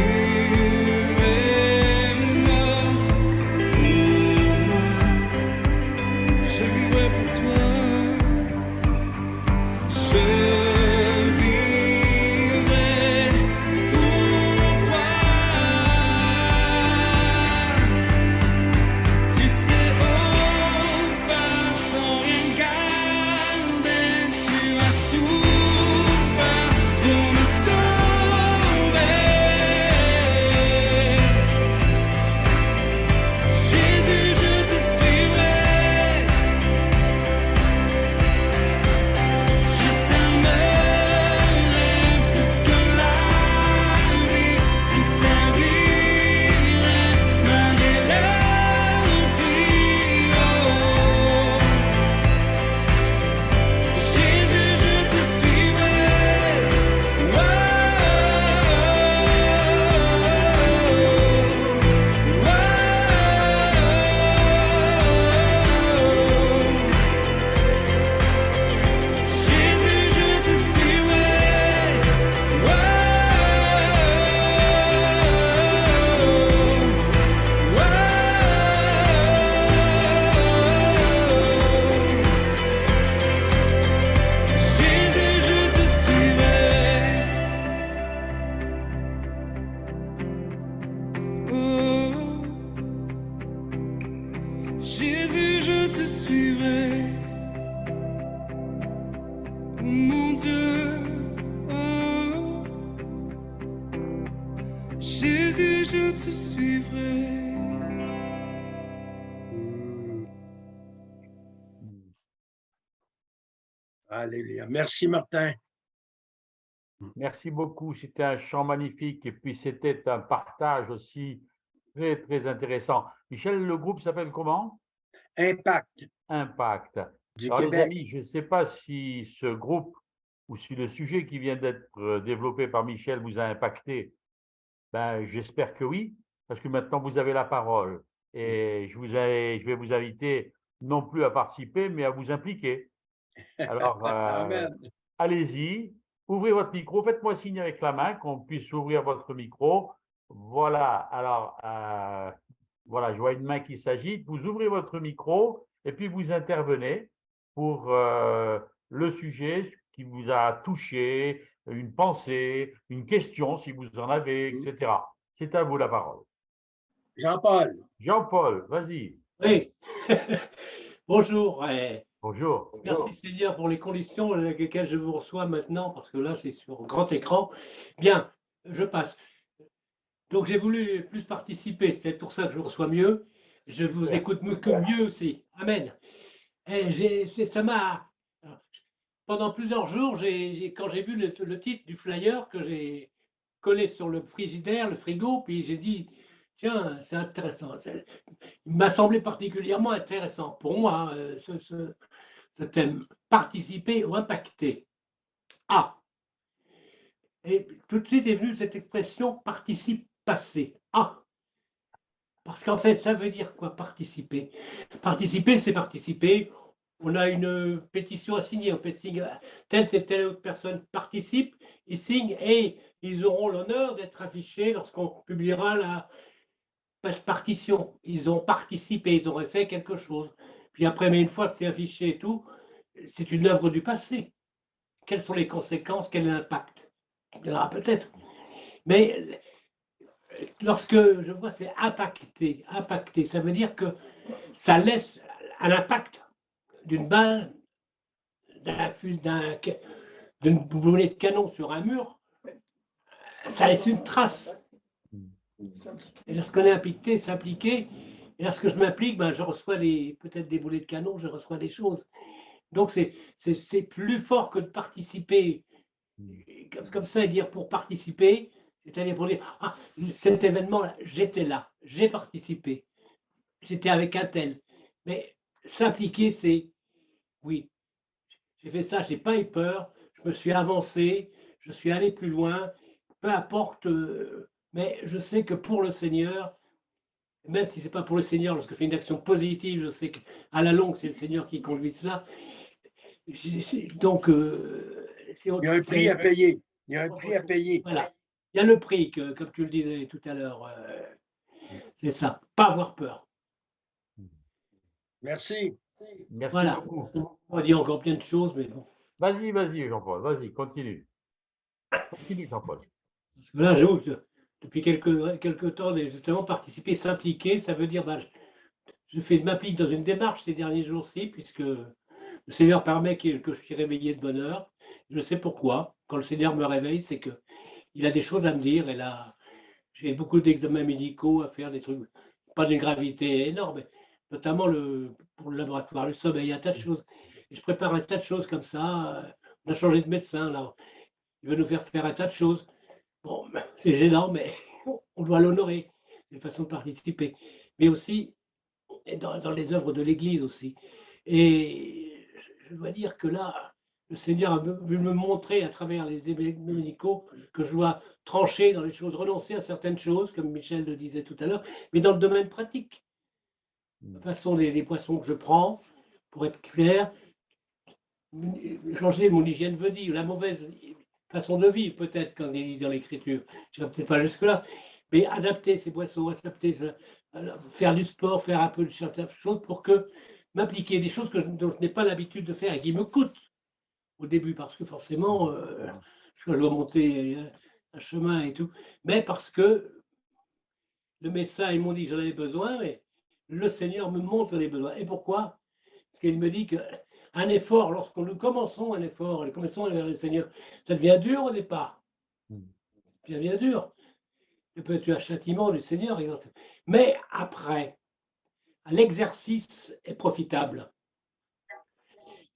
es mort pour moi. Je vivrai pour toi. Je vivrai pour toi. Tu t'es offert sans rien garder. Tu as souffert pour me sauver. Jésus, je te suivrai. Je t'aimerai plus que la vie, te servirai malgré la vie. Oh, Jésus, je te suivrai. Oh, Jésus, je te suivrai. Jésus, je te suivrai. Oh, Jésus, je te suivrai. Mon Dieu, oh, Jésus, je te suivrai. Alléluia. Merci, Martin. Merci beaucoup. C'était un chant magnifique et puis c'était un partage aussi très, très intéressant. Michel, le groupe s'appelle comment? Impact Impact. du Alors, les Québec. amis, je ne sais pas si ce groupe ou si le sujet qui vient d'être développé par Michel vous a impacté. Ben, j'espère que oui, parce que maintenant vous avez la parole et je vais vous inviter non plus à participer, mais à vous impliquer. Alors, Amen. allez-y, ouvrez votre micro, faites-moi signe avec la main qu'on puisse ouvrir votre micro. Voilà, alors, voilà, je vois une main qui s'agite. Vous ouvrez votre micro et puis vous intervenez pour le sujet qui vous a touché, une pensée, une question si vous en avez, etc. C'est à vous la parole. Jean-Paul. Jean-Paul, vas-y. Oui, bonjour. Bonjour. Merci Seigneur pour les conditions avec lesquelles je vous reçois maintenant, parce que là c'est sur grand écran. Bien, je passe. Donc j'ai voulu plus participer, c'est peut-être pour ça que je vous reçois mieux. Je vous écoute mieux aussi. Amen. Et ça m'a. Pendant plusieurs jours, quand j'ai vu le titre du flyer que j'ai collé sur le frigidaire, le frigo, puis j'ai dit, tiens, c'est intéressant. Il m'a semblé particulièrement intéressant pour moi, ce thème, participer ou impacter. Ah, et tout de suite est venue cette expression participe passé. Ah, parce qu'en fait, ça veut dire quoi, participer? Participer, c'est participer. On a une pétition à signer, on peut signer, telle et telle autre personne participe, ils signent et ils auront l'honneur d'être affichés lorsqu'on publiera la partition. Ils ont participé, ils auraient fait quelque chose. Puis après, mais une fois que c'est affiché et tout, c'est une œuvre du passé. Quelles sont les conséquences? Quel est l'impact? Il y en aura peut-être. Mais lorsque je vois c'est impacter, ça veut dire que ça laisse un impact d'une balle, d'une boulonnée de canon sur un mur, ça laisse une trace. Et lorsqu'on est impliqué, s'impliquer, et lorsque je m'implique, ben, je reçois peut-être des boulets de canon, je reçois des choses. Donc c'est plus fort que de participer comme ça et dire pour participer, c'est-à-dire pour dire ah, cet événement-là, j'étais là, j'ai participé, j'étais avec un tel. Mais s'impliquer, c'est oui, j'ai fait ça, j'ai pas eu peur, je me suis avancé, je suis allé plus loin, peu importe, mais je sais que pour le Seigneur, même si ce n'est pas pour le Seigneur, lorsque je fais une action positive, je sais qu'à la longue, c'est le Seigneur qui conduit cela. Donc, il y a un prix à payer. Il y a un prix à payer. Voilà. Il y a le prix, comme tu le disais tout à l'heure. C'est ça, pas avoir peur. Merci. Merci voilà. beaucoup. On va dire encore plein de choses, mais bon. Vas-y, Jean-Paul, vas-y, continue. Continue, Jean-Paul. Parce que là, j'avoue que depuis quelques temps, justement, participer, s'impliquer, ça veut dire, ben, je m'implique dans une démarche ces derniers jours-ci, puisque le Seigneur permet que je suis réveillé de bonne heure. Je sais pourquoi. Quand le Seigneur me réveille, c'est qu'il a des choses à me dire. Et là, j'ai beaucoup d'examens médicaux à faire, des trucs, pas d'une gravité énorme, mais notamment pour le laboratoire, le sommeil, il y a un tas de choses. Et je prépare un tas de choses comme ça. On a changé de médecin, là. Il veut nous faire un tas de choses. Bon, c'est gênant, mais on doit l'honorer. C'est une façon de participer. Mais aussi, dans les œuvres de l'Église aussi. Et je dois dire que là, le Seigneur a voulu me montrer à travers les événements médicaux que je dois trancher dans les choses, renoncer à certaines choses, comme Michel le disait tout à l'heure, mais dans le domaine pratique. De façon, les poissons que je prends, pour être clair, changer mon hygiène de vie, la mauvaise façon de vivre, peut-être, quand il est dit dans l'Écriture. Je ne vais peut-être pas jusque-là, mais adapter ces boissons, faire du sport, faire un peu de certaines choses pour que m'impliquer des choses dont je n'ai pas l'habitude de faire et qui me coûtent au début, parce que forcément, je dois monter un chemin et tout, mais parce que le médecin, ils m'ont dit que j'en avais besoin, mais le Seigneur me montre les besoins. Et pourquoi? Parce qu'il me dit qu'un effort, lorsque nous commençons un effort, et commençons vers le Seigneur, ça devient dur au départ. Ça devient dur. Ça peut être un châtiment du Seigneur, mais après, l'exercice est profitable.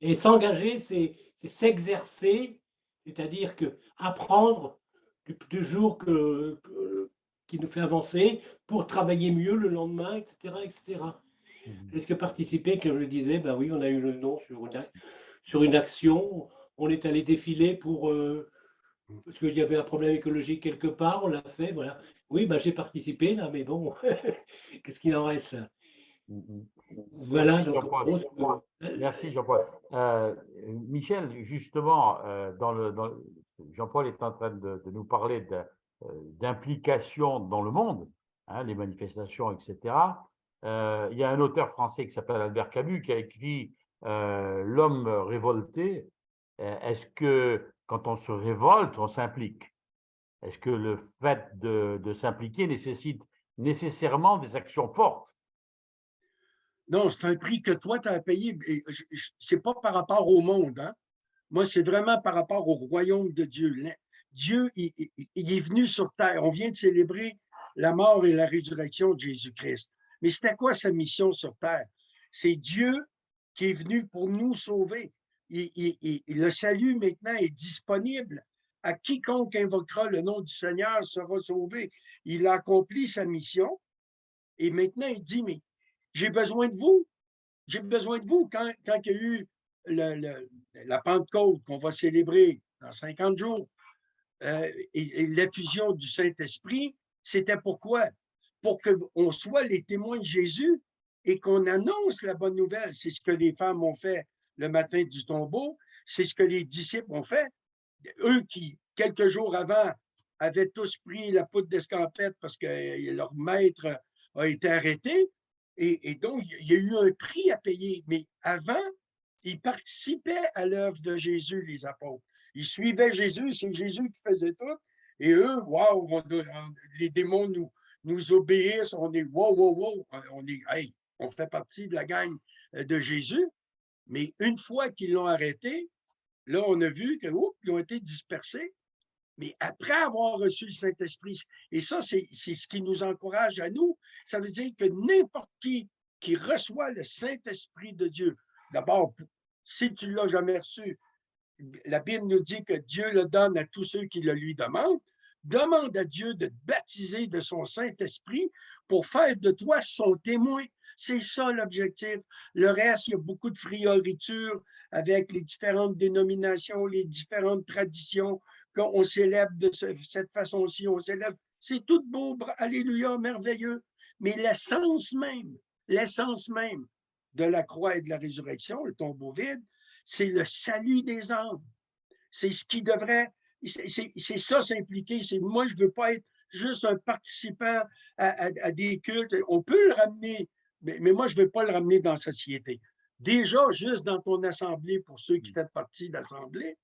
Et s'engager, c'est c'est s'exercer, c'est-à-dire que apprendre du jour qui nous fait avancer pour travailler mieux le lendemain, etc., etc. Est-ce que participer, comme je le disais, ben oui, on a eu le nom sur une action, on est allé défiler pour parce qu'il y avait un problème écologique quelque part, on l'a fait, voilà. Oui, ben j'ai participé là, mais bon, qu'est-ce qu'il en reste là? Voilà, Merci, donc en Jean-Paul. gros, Merci, Jean-Paul. Michel, justement, Jean-Paul est en train de nous parler d'implication dans le monde, hein, les manifestations, etc. Il y a un auteur français qui s'appelle Albert Camus qui a écrit L'homme révolté. Est-ce que quand on se révolte, on s'implique? Est-ce que le fait de s'impliquer nécessite nécessairement des actions fortes? Non, c'est un prix que toi, tu as payé. Ce n'est pas par rapport au monde. Hein? Moi, c'est vraiment par rapport au royaume de Dieu. Dieu, il est venu sur terre. On vient de célébrer la mort et la résurrection de Jésus-Christ. Mais c'était quoi sa mission sur terre? C'est Dieu qui est venu pour nous sauver. Le salut maintenant est disponible. À quiconque invoquera le nom du Seigneur sera sauvé. Il a accompli sa mission. Et maintenant, il dit, mais j'ai besoin de vous. J'ai besoin de vous. Quand il y a eu la Pentecôte qu'on va célébrer dans 50 jours, et l'effusion du Saint-Esprit, c'était pourquoi? Pour qu'on soit les témoins de Jésus et qu'on annonce la bonne nouvelle. C'est ce que les femmes ont fait le matin du tombeau. C'est ce que les disciples ont fait. Eux qui, quelques jours avant, avaient tous pris la poudre d'escampette parce que leur maître a été arrêté. Et donc, il y a eu un prix à payer. Mais avant, ils participaient à l'œuvre de Jésus, les apôtres. Ils suivaient Jésus, c'est Jésus qui faisait tout. Et eux, waouh, les démons nous obéissent, on est wow, hey, on fait partie de la gang de Jésus. Mais une fois qu'ils l'ont arrêté, là, on a vu qu'ils ont été dispersés. Mais après avoir reçu le Saint-Esprit, et ça, c'est ce qui nous encourage à nous, ça veut dire que n'importe qui reçoit le Saint-Esprit de Dieu, d'abord, si tu ne l'as jamais reçu, la Bible nous dit que Dieu le donne à tous ceux qui le lui demandent. Demande à Dieu de te baptiser de son Saint-Esprit pour faire de toi son témoin. C'est ça l'objectif. Le reste, il y a beaucoup de frioritures avec les différentes dénominations, les différentes traditions. Quand on célèbre de cette façon-ci, on célèbre. C'est tout beau, alléluia, merveilleux. Mais l'essence même de la croix et de la résurrection, le tombeau vide, c'est le salut des âmes. C'est ce qui devrait, c'est ça s'impliquer. C'est moi, je ne veux pas être juste un participant à des cultes. On peut le ramener, mais moi, je ne veux pas le ramener dans la société. Déjà, juste dans ton assemblée, pour ceux qui font partie de l'assemblée,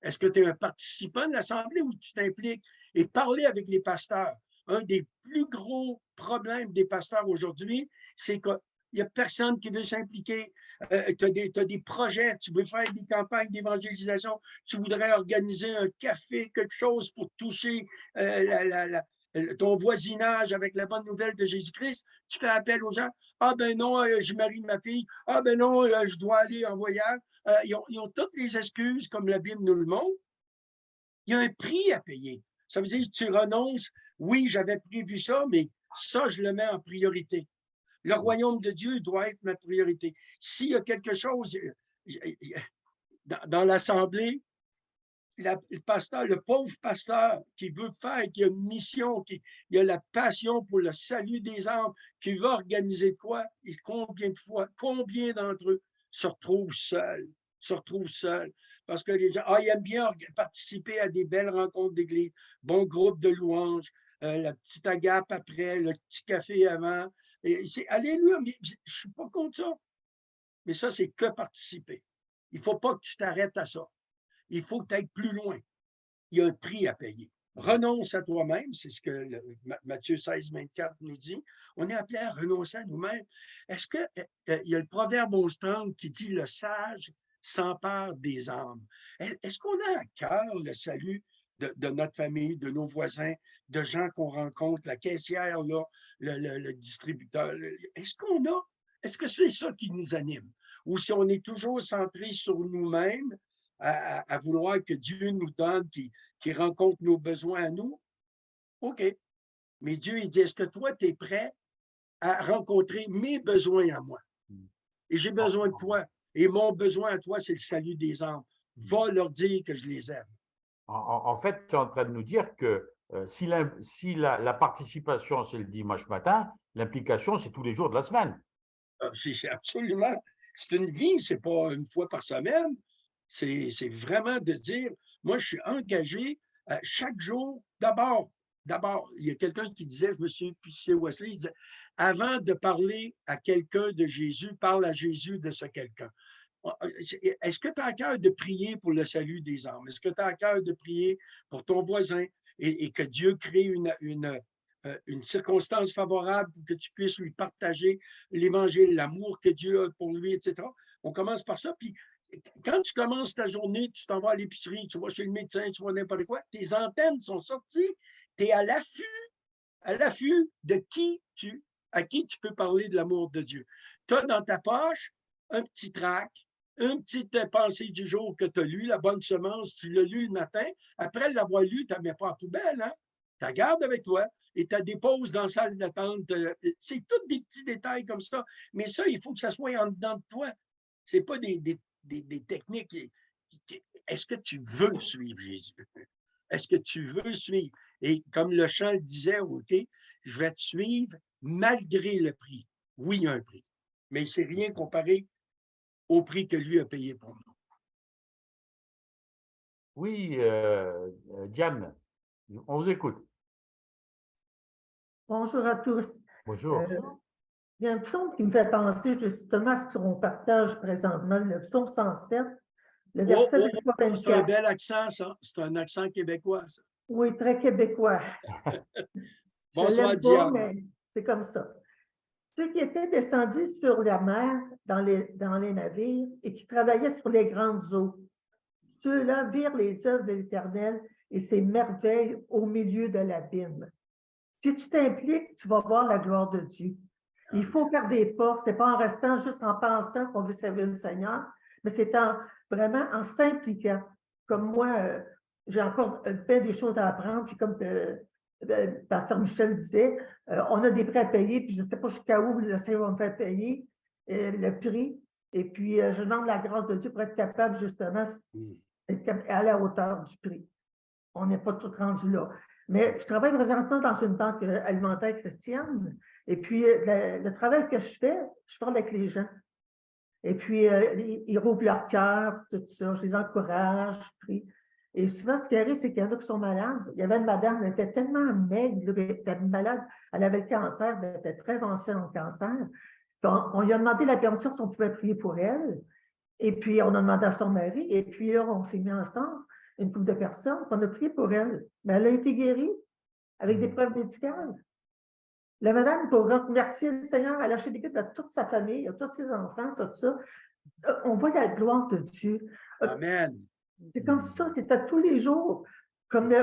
est-ce que tu es un participant de l'assemblée ou tu t'impliques? Et parler avec les pasteurs. Un des plus gros problèmes des pasteurs aujourd'hui, c'est qu'il n'y a personne qui veut s'impliquer. Tu as des projets, tu veux faire des campagnes d'évangélisation, tu voudrais organiser un café, quelque chose pour toucher ton voisinage avec la bonne nouvelle de Jésus-Christ. Tu fais appel aux gens. Ah ben non, je marie ma fille. Ah ben non, je dois aller en voyage. Ils ont toutes les excuses, comme la Bible nous le montre. Il y a un prix à payer. Ça veut dire que tu renonces. Oui, j'avais prévu ça, mais ça, je le mets en priorité. Le royaume de Dieu doit être ma priorité. S'il y a quelque chose dans l'assemblée, le pauvre pasteur qui veut faire, qui a une mission, qui a la passion pour le salut des âmes, qui veut organiser quoi, et combien d'entre eux se retrouvent seuls, parce que les gens, ils aiment bien participer à des belles rencontres d'église, bon groupe de louanges, la petite agape après, le petit café avant. Alléluia, mais je ne suis pas contre ça. Mais ça, c'est que participer. Il ne faut pas que tu t'arrêtes à ça. Il faut que tu ailles plus loin. Il y a un prix à payer. Renonce à toi-même, c'est ce que Matthieu 16, 24 nous dit. On est appelé à renoncer à nous-mêmes. Est-ce qu'il y a le proverbe 11:30 qui dit « Le sage s'empare des âmes ». Est-ce qu'on a à cœur le salut de notre famille, de nos voisins, de gens qu'on rencontre, la caissière, là, le distributeur? Est-ce que c'est ça qui nous anime? Ou si on est toujours centré sur nous-mêmes, à vouloir que Dieu nous donne, qui rencontre nos besoins à nous, OK. Mais Dieu, il dit, est-ce que toi, tu es prêt à rencontrer mes besoins à moi? Et j'ai besoin de toi. Et mon besoin à toi, c'est le salut des âmes. Va leur dire que je les aime. En fait, tu es en train de nous dire que si la participation, c'est le dimanche matin, l'implication, c'est tous les jours de la semaine. C'est absolument, c'est une vie, c'est pas une fois par semaine. C'est vraiment de dire, moi, je suis engagé chaque jour. D'abord, il y a quelqu'un qui disait, je me souviens plus si c'est Wesley, il disait, avant de parler à quelqu'un de Jésus, parle à Jésus de ce quelqu'un. Est-ce que tu as à cœur de prier pour le salut des âmes? Est-ce que tu as à cœur de prier pour ton voisin et que Dieu crée une circonstance favorable pour que tu puisses lui partager l'Évangile, l'amour que Dieu a pour lui, etc. On commence par ça. Puis quand tu commences ta journée, tu t'en vas à l'épicerie, tu vas chez le médecin, tu vas n'importe quoi, tes antennes sont sorties, tu es à l'affût de à qui tu peux parler de l'amour de Dieu. Tu as dans ta poche un petit tract, une petite pensée du jour que tu as lu, la bonne semence, tu l'as lu le matin. Après l'avoir lu, tu ne la mets pas en poubelle, hein? Tu la gardes avec toi et tu la déposes dans la salle d'attente. C'est tous des petits détails comme ça. Mais ça, il faut que ça soit en dedans de toi. Ce n'est pas des techniques. Est-ce que tu veux suivre Jésus? Est-ce que tu veux suivre? Et comme le chant le disait, OK, je vais te suivre malgré le prix. Oui, il y a un prix. Mais c'est rien comparé au prix que lui a payé pour nous. Oui, Diane, on vous écoute. Bonjour à tous. Bonjour. Il y a un psaume qui me fait penser justement à ce qu'on partage présentement, le psaume 107, le verset 24. C'est un bel accent, ça. C'est un accent québécois, ça. Oui, très québécois. Bonsoir, Je l'aime pas, Diane. mais c'est comme ça. Ceux qui étaient descendus sur la mer dans les navires et qui travaillaient sur les grandes eaux, ceux-là virent les œuvres de l'Éternel et ses merveilles au milieu de l'abîme. Si tu t'impliques, tu vas voir la gloire de Dieu. Il faut faire des pas. Ce n'est pas en restant juste en pensant qu'on veut servir le Seigneur, mais c'est vraiment en s'impliquant. Comme moi, j'ai encore plein des choses à apprendre. Puis comme Pasteur Michel disait, on a des prêts à payer, puis je ne sais pas jusqu'à où le Seigneur va me faire payer le prix. Et puis, je demande la grâce de Dieu pour être capable, justement, d'être à la hauteur du prix. On n'est pas tout rendu là. Mais je travaille présentement dans une banque alimentaire chrétienne. Et puis, le travail que je fais, je parle avec les gens. Et puis, ils rouvrent leur cœur, tout ça. Je les encourage, je prie. Et souvent, ce qui arrive, c'est qu'il y en a qui sont malades. Il y avait une madame, elle était tellement maigre, elle était malade, elle avait le cancer, elle était très avancée en cancer. On lui a demandé la permission si on pouvait prier pour elle. Et puis, on a demandé à son mari. Et puis, là, on s'est mis ensemble, une couple de personnes, on a prié pour elle. Mais elle a été guérie avec des preuves médicales. La madame, pour remercier le Seigneur, elle a acheté des kits à toute sa famille, à tous ses enfants, tout ça. On voit la gloire de Dieu. Amen. C'est comme ça, c'est à tous les jours. Comme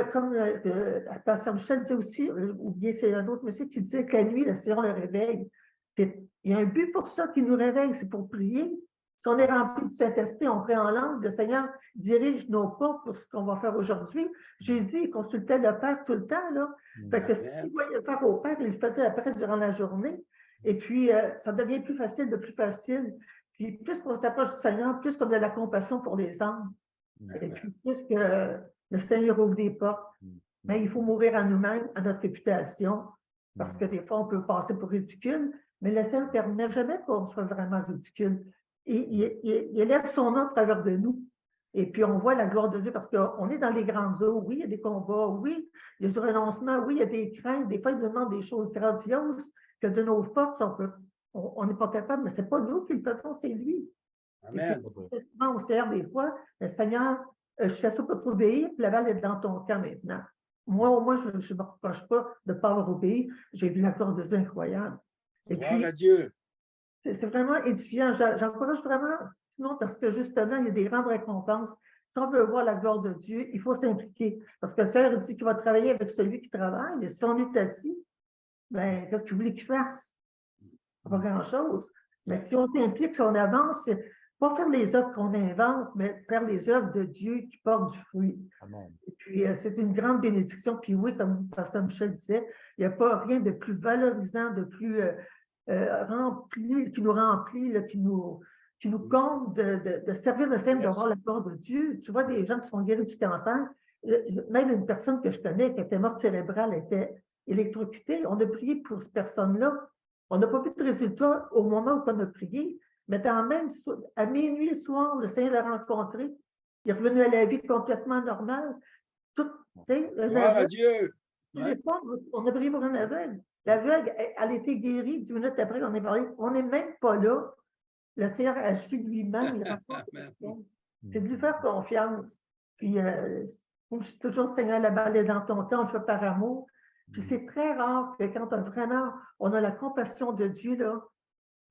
Pasteur Michel dit aussi, ou bien c'est un autre monsieur qui disait que la nuit, le Seigneur le réveille. Il y a un but pour ça qui nous réveille, c'est pour prier. Si on est rempli du Saint-Esprit, on prie en langue, le Seigneur dirige nos pas pour ce qu'on va faire aujourd'hui. Jésus, il consultait le Père tout le temps, là. Fait que s'il voyait faire au Père, il le faisait après durant la journée. Et puis, ça devient plus facile, de plus facile. Puis, plus qu'on s'approche du Seigneur, plus qu'on a la compassion pour les âmes. Et puis, plus que le Seigneur ouvre des portes. Mais il faut mourir à nous-mêmes, à notre réputation, parce que des fois, on peut passer pour ridicule, mais le Seigneur ne permet jamais qu'on soit vraiment ridicule. Il élève son nom à travers de nous. Et puis, on voit la gloire de Dieu parce qu'on est dans les grandes eaux. Oui, il y a des combats. Oui, il y a du renoncement. Oui, il y a des craintes. Des fois, il nous demande des choses grandioses que de nos forces, on n'est pas capable, mais ce n'est pas nous qui le faisons, c'est lui. Amen. Et souvent, on sert des fois, le Seigneur, je fais ça pour t'obéir, puis la balle est dans ton camp maintenant. Moi, au moins, je ne me reproche pas de ne pas avoir obéi. J'ai vu la gloire de Dieu incroyable. Et Gloire puis, à Dieu. c'est vraiment édifiant. J'encourage vraiment, sinon, parce que justement, il y a des grandes récompenses. Si on veut voir la gloire de Dieu, il faut s'impliquer. Parce que le Seigneur dit qu'il va travailler avec celui qui travaille. Mais si on est assis, ben, qu'est-ce qu'il voulait qu'il fasse? Pas grand-chose. Mais si on s'implique, si on avance, pas faire les œuvres qu'on invente, mais faire les œuvres de Dieu qui portent du fruit. Amen. Et puis, c'est une grande bénédiction. Puis oui, comme Pasteur Michel disait, il n'y a pas rien de plus valorisant, de plus rempli, qui nous remplit, là, qui nous comble de servir le Seigneur, Yes. d'avoir la gloire de Dieu. Tu vois, des gens qui sont guéris du cancer, même une personne que je connais qui était morte cérébrale, était électrocutée. On a prié pour cette personne-là. On n'a pas vu de résultat au moment où on a prié, mais à minuit le soir, le Seigneur l'a rencontré. Il est revenu à la vie complètement normale. Tout, tu sais, un Gloire à aveugle, Dieu. tous Ouais. les soirs, on a prié pour un aveugle. L'aveugle, elle a été guérie 10 minutes après, on est parlé. On n'est même pas là. Le Seigneur a agi lui-même. Il rencontre les Amen. personnes. C'est de lui faire confiance. Puis, moi, je suis toujours Seigneur, la balle est dans ton temps, on le fait par amour. Puis c'est très rare que quand on a la compassion de Dieu, là.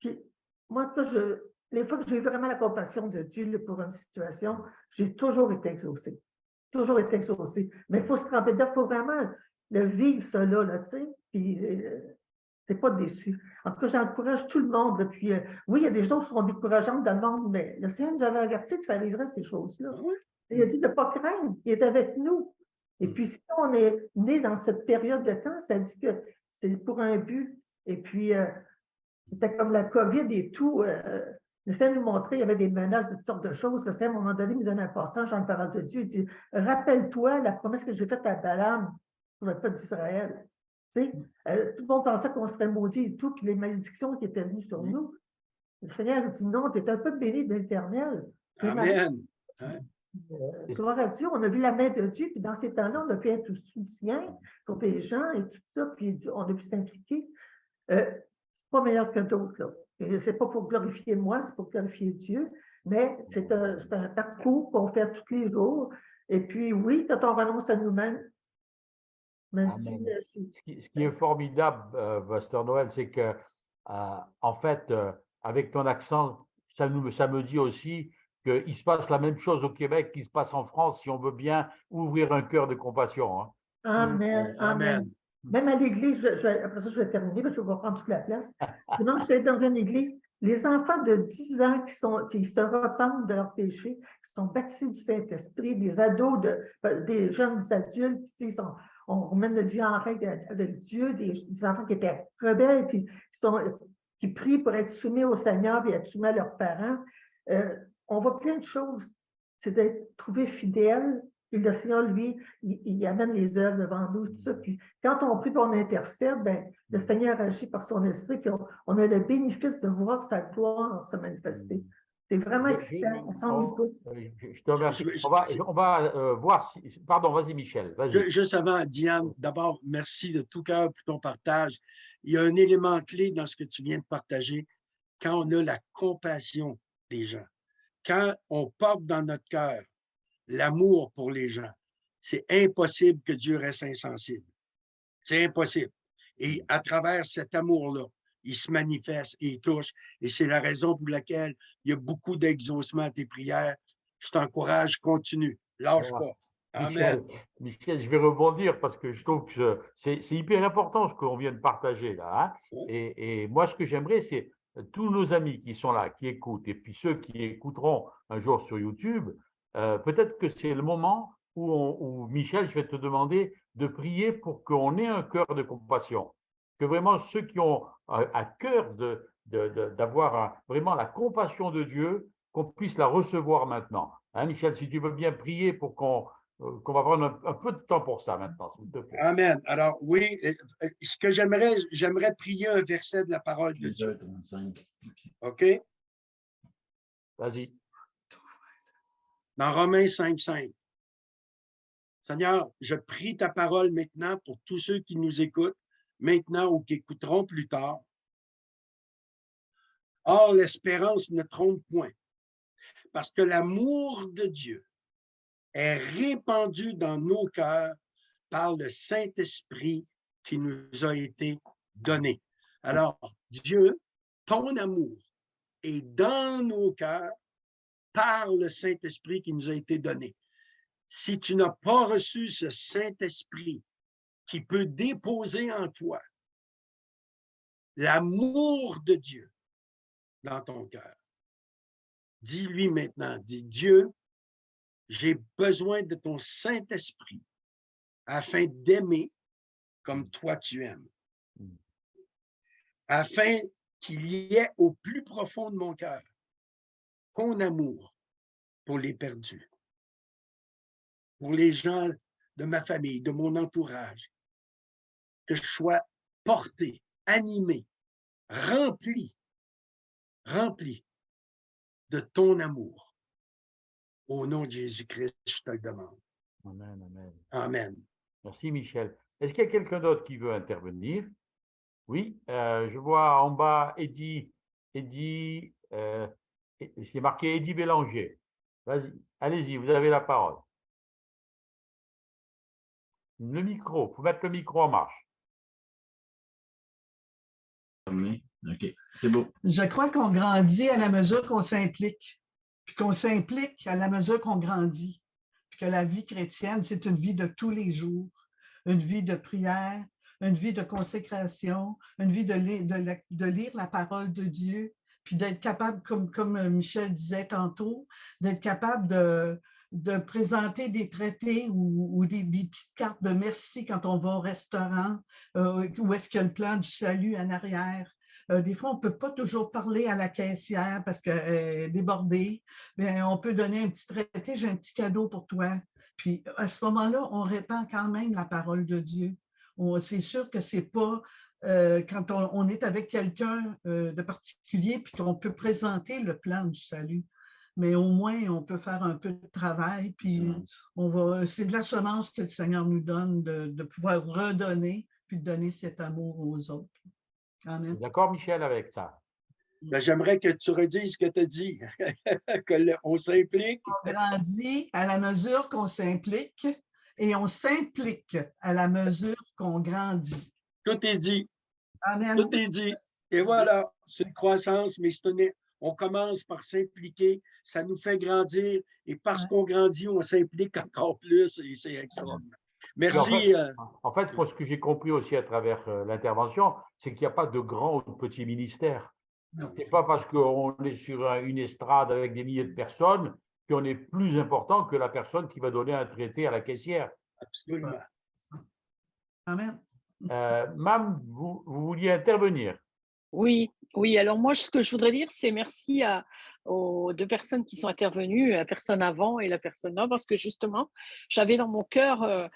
Puis moi, en tout cas, les fois que j'ai eu vraiment la compassion de Dieu là, pour une situation, j'ai toujours été exaucé. Toujours été exaucé. Mais il faut se tremper dedans, il faut vraiment le vivre, cela, là, tu sais. Puis c'est pas déçu. En tout cas, j'encourage tout le monde. Là, puis oui, il y a des choses qui sont décourageantes dans le monde, mais le Seigneur nous avait averti que ça arriverait, ces choses-là. Ah oui? Il a dit de ne pas craindre, il est avec nous. Et puis, si on est né dans cette période de temps, ça dit que c'est pour un but. Et puis, c'était comme la COVID et tout. Le Seigneur nous montrait, il y avait des menaces de toutes sortes de choses. Le Seigneur, à un moment donné, il me donne un passage dans la parole de Dieu. Il dit, rappelle-toi la promesse que j'ai faite à Balaam pour le peuple d'Israël. Tu sais, tout le monde pensait qu'on serait maudit et tout, puis les malédictions qui étaient venues sur nous. Le Seigneur dit, non, tu es un peu béni de l'Éternel. Amen. Gloire à Dieu, on a vu la main de Dieu, puis dans ces temps-là, on a pu être soutien pour les gens et tout ça, puis on a pu s'impliquer. C'est pas meilleur que d'autres, là. C'est pas pour glorifier moi, c'est pour glorifier Dieu, mais c'est un parcours qu'on fait tous les jours. Et puis, oui, quand on renonce à nous-mêmes, même Amen. Dieu agit. Ce qui est formidable, Pasteur Noël, c'est que, en fait, avec ton accent, ça me dit aussi qu'il se passe la même chose au Québec qu'il se passe en France si on veut bien ouvrir un cœur de compassion. Hein. Amen, amen. Même à l'église, après ça, je vais terminer, parce que je vais prendre toute la place. Sinon, j'étais dans une église, les enfants de 10 ans qui se repentent de leurs péchés, qui sont baptisés du Saint-Esprit, des ados, des jeunes adultes, on remet notre vie en règle avec Dieu, des enfants qui étaient rebelles, qui prient pour être soumis au Seigneur et être soumis à leurs parents. On voit plein de choses. C'est d'être trouvé fidèle. Puis le Seigneur, lui, il amène les œuvres devant nous, tout ça. Puis quand on prie et on intercède, ben, le Seigneur agit par son esprit, puis on a le bénéfice de voir sa gloire se manifester. C'est vraiment excitant. Je te remercie. On va voir si. Pardon, vas-y, Michel. Vas-y. Juste avant, Diane, d'abord, merci de tout cœur pour ton partage. Il y a un élément clé dans ce que tu viens de partager. Quand on a la compassion des gens, quand on porte dans notre cœur l'amour pour les gens, c'est impossible que Dieu reste insensible. C'est impossible. Et à travers cet amour-là, il se manifeste et il touche. Et c'est la raison pour laquelle il y a beaucoup d'exaucement à tes prières. Je t'encourage, continue. Lâche pas. Amen. Michel, je vais rebondir parce que je trouve que c'est hyper important ce qu'on vient de partager là. Hein. Oui. Et moi, ce que j'aimerais, c'est tous nos amis qui sont là, qui écoutent, et puis ceux qui écouteront un jour sur YouTube, peut-être que c'est le moment où, Michel, je vais te demander de prier pour qu'on ait un cœur de compassion. Que vraiment ceux qui ont à cœur d'avoir vraiment la compassion de Dieu, qu'on puisse la recevoir maintenant. Hein, Michel, si tu veux bien prier pour qu'on va prendre un peu de temps pour ça maintenant, s'il te plaît. Amen. Alors, oui, ce que j'aimerais prier un verset de la parole de Dieu. OK? Vas-y. Dans Romains 5,5. Seigneur, je prie ta parole maintenant pour tous ceux qui nous écoutent, maintenant ou qui écouteront plus tard. Or, l'espérance ne trompe point, parce que l'amour de Dieu est répandu dans nos cœurs par le Saint-Esprit qui nous a été donné. Alors, Dieu, ton amour est dans nos cœurs par le Saint-Esprit qui nous a été donné. Si tu n'as pas reçu ce Saint-Esprit qui peut déposer en toi l'amour de Dieu dans ton cœur, dis-lui maintenant, dis Dieu, j'ai besoin de ton Saint-Esprit afin d'aimer comme toi tu aimes, afin qu'il y ait au plus profond de mon cœur ton amour pour les perdus, pour les gens de ma famille, de mon entourage, que je sois porté, animé, rempli de ton amour. Au nom de Jésus-Christ, je te le demande. Amen, amen. Amen. Merci, Michel. Est-ce qu'il y a quelqu'un d'autre qui veut intervenir? Oui, je vois en bas Eddy, c'est marqué Eddy Bélanger. Vas-y, allez-y, vous avez la parole. Le micro, il faut mettre le micro en marche. OK, c'est beau. Je crois qu'on grandit à la mesure qu'on s'implique, puis qu'on s'implique à la mesure qu'on grandit, puis que la vie chrétienne, c'est une vie de tous les jours, une vie de prière, une vie de consécration, une vie de lire la parole de Dieu, puis d'être capable, comme Michel disait tantôt, d'être capable de présenter des traités ou des petites cartes de merci quand on va au restaurant, où est-ce qu'il y a le plan du salut en arrière. Des fois, on ne peut pas toujours parler à la caissière parce qu'elle est débordée. Mais on peut donner un petit traité, j'ai un petit cadeau pour toi. Puis à ce moment-là, on répand quand même la parole de Dieu. C'est sûr que c'est pas quand on est avec quelqu'un de particulier puis qu'on peut présenter le plan du salut. Mais au moins, on peut faire un peu de travail. Puis c'est de la semence que le Seigneur nous donne de pouvoir redonner puis de donner cet amour aux autres. Amen. D'accord, Michel, avec ça? Ben, j'aimerais que tu redises ce que tu as dit, qu'on s'implique. On grandit à la mesure qu'on s'implique et on s'implique à la mesure qu'on grandit. Tout est dit. Amen. Tout est dit. Et voilà, c'est une croissance, mais on commence par s'impliquer, ça nous fait grandir, et parce qu'on grandit, on s'implique encore plus, et c'est extraordinaire. Merci. En fait, moi, ce que j'ai compris aussi à travers l'intervention, c'est qu'il n'y a pas de grand ou de petit ministère. Ce n'est pas parce qu'on est sur une estrade avec des milliers de personnes qu'on est plus important que la personne qui va donner un traité à la caissière. Absolument. Amen. Mam, vous vouliez intervenir? Oui, oui. Alors moi, ce que je voudrais dire, c'est merci aux deux personnes qui sont intervenues, la personne avant et la personne là, parce que justement, j'avais dans mon cœur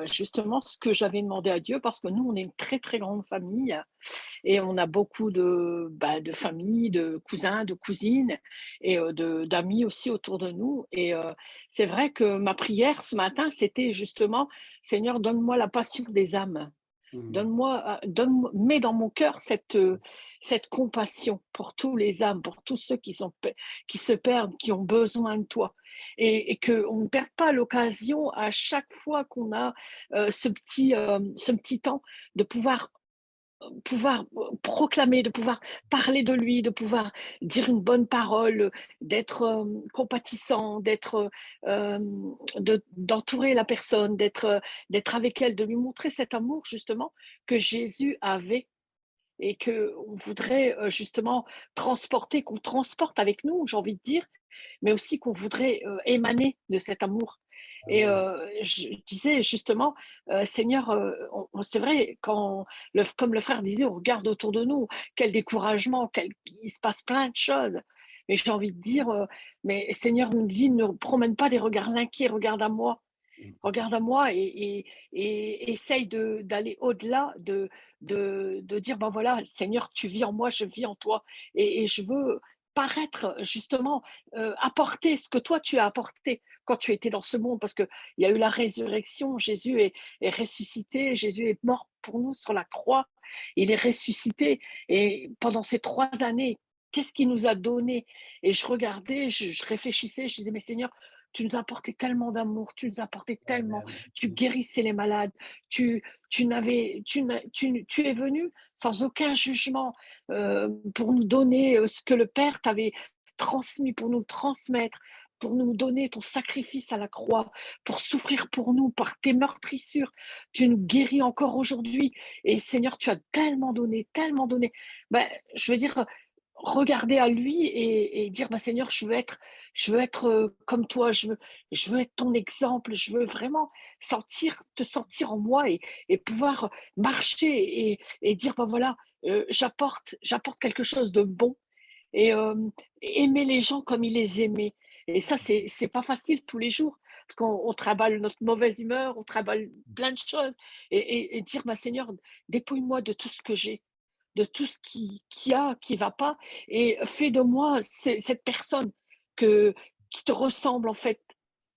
justement ce que j'avais demandé à Dieu, parce que nous, on est une très, très grande famille et on a beaucoup de familles, de cousins, de cousines et d'amis aussi autour de nous. Et c'est vrai que ma prière ce matin, c'était justement, Seigneur, donne-moi la passion des âmes. Mets dans mon cœur cette compassion pour tous les âmes, pour tous ceux qui se perdent, qui ont besoin de toi. Et qu'on ne perde pas l'occasion à chaque fois qu'on a ce petit temps de pouvoir proclamer, de pouvoir parler de lui, de pouvoir dire une bonne parole, d'être compatissant, d'entourer la personne, d'être avec elle, de lui montrer cet amour justement que Jésus avait et qu'on voudrait justement transporter, qu'on transporte avec nous, j'ai envie de dire, mais aussi qu'on voudrait émaner de cet amour. Et je disais justement, Seigneur, c'est vrai, comme le frère disait, on regarde autour de nous, quel découragement, il se passe plein de choses. Mais j'ai envie de dire, mais Seigneur nous dit, ne promène pas des regards inquiets, regarde à moi et essaye d'aller au-delà, de dire, ben voilà, Seigneur, tu vis en moi, je vis en toi. Et je veux paraître justement apporter ce que toi tu as apporté quand tu étais dans ce monde, parce qu'il y a eu la résurrection, Jésus est ressuscité, Jésus est mort pour nous sur la croix, il est ressuscité, et pendant ces 3 années, qu'est-ce qu'il nous a donné? Et je regardais, je réfléchissais, je disais, mais Seigneur, tu nous as apporté tellement d'amour, tu nous as apporté tellement, tu guérissais les malades, tu es venu sans aucun jugement pour nous donner ce que le Père t'avait transmis, pour nous transmettre, pour nous donner ton sacrifice à la croix, pour souffrir pour nous, par tes meurtrissures. Tu nous guéris encore aujourd'hui. Et Seigneur, tu as tellement donné, tellement donné. Ben, je veux dire, regarder à lui et dire, bah, Seigneur, je veux être comme toi, je veux être ton exemple, je veux vraiment te sentir en moi et pouvoir marcher et dire, bah, voilà, j'apporte quelque chose de bon et aimer les gens comme il les aimait. Et ça, c'est pas facile tous les jours, parce qu'on travaille notre mauvaise humeur, on travaille plein de choses et dire, bah, Seigneur, dépouille-moi de tout ce que j'ai, de tout ce qui va pas et fais de moi cette personne que qui te ressemble en fait,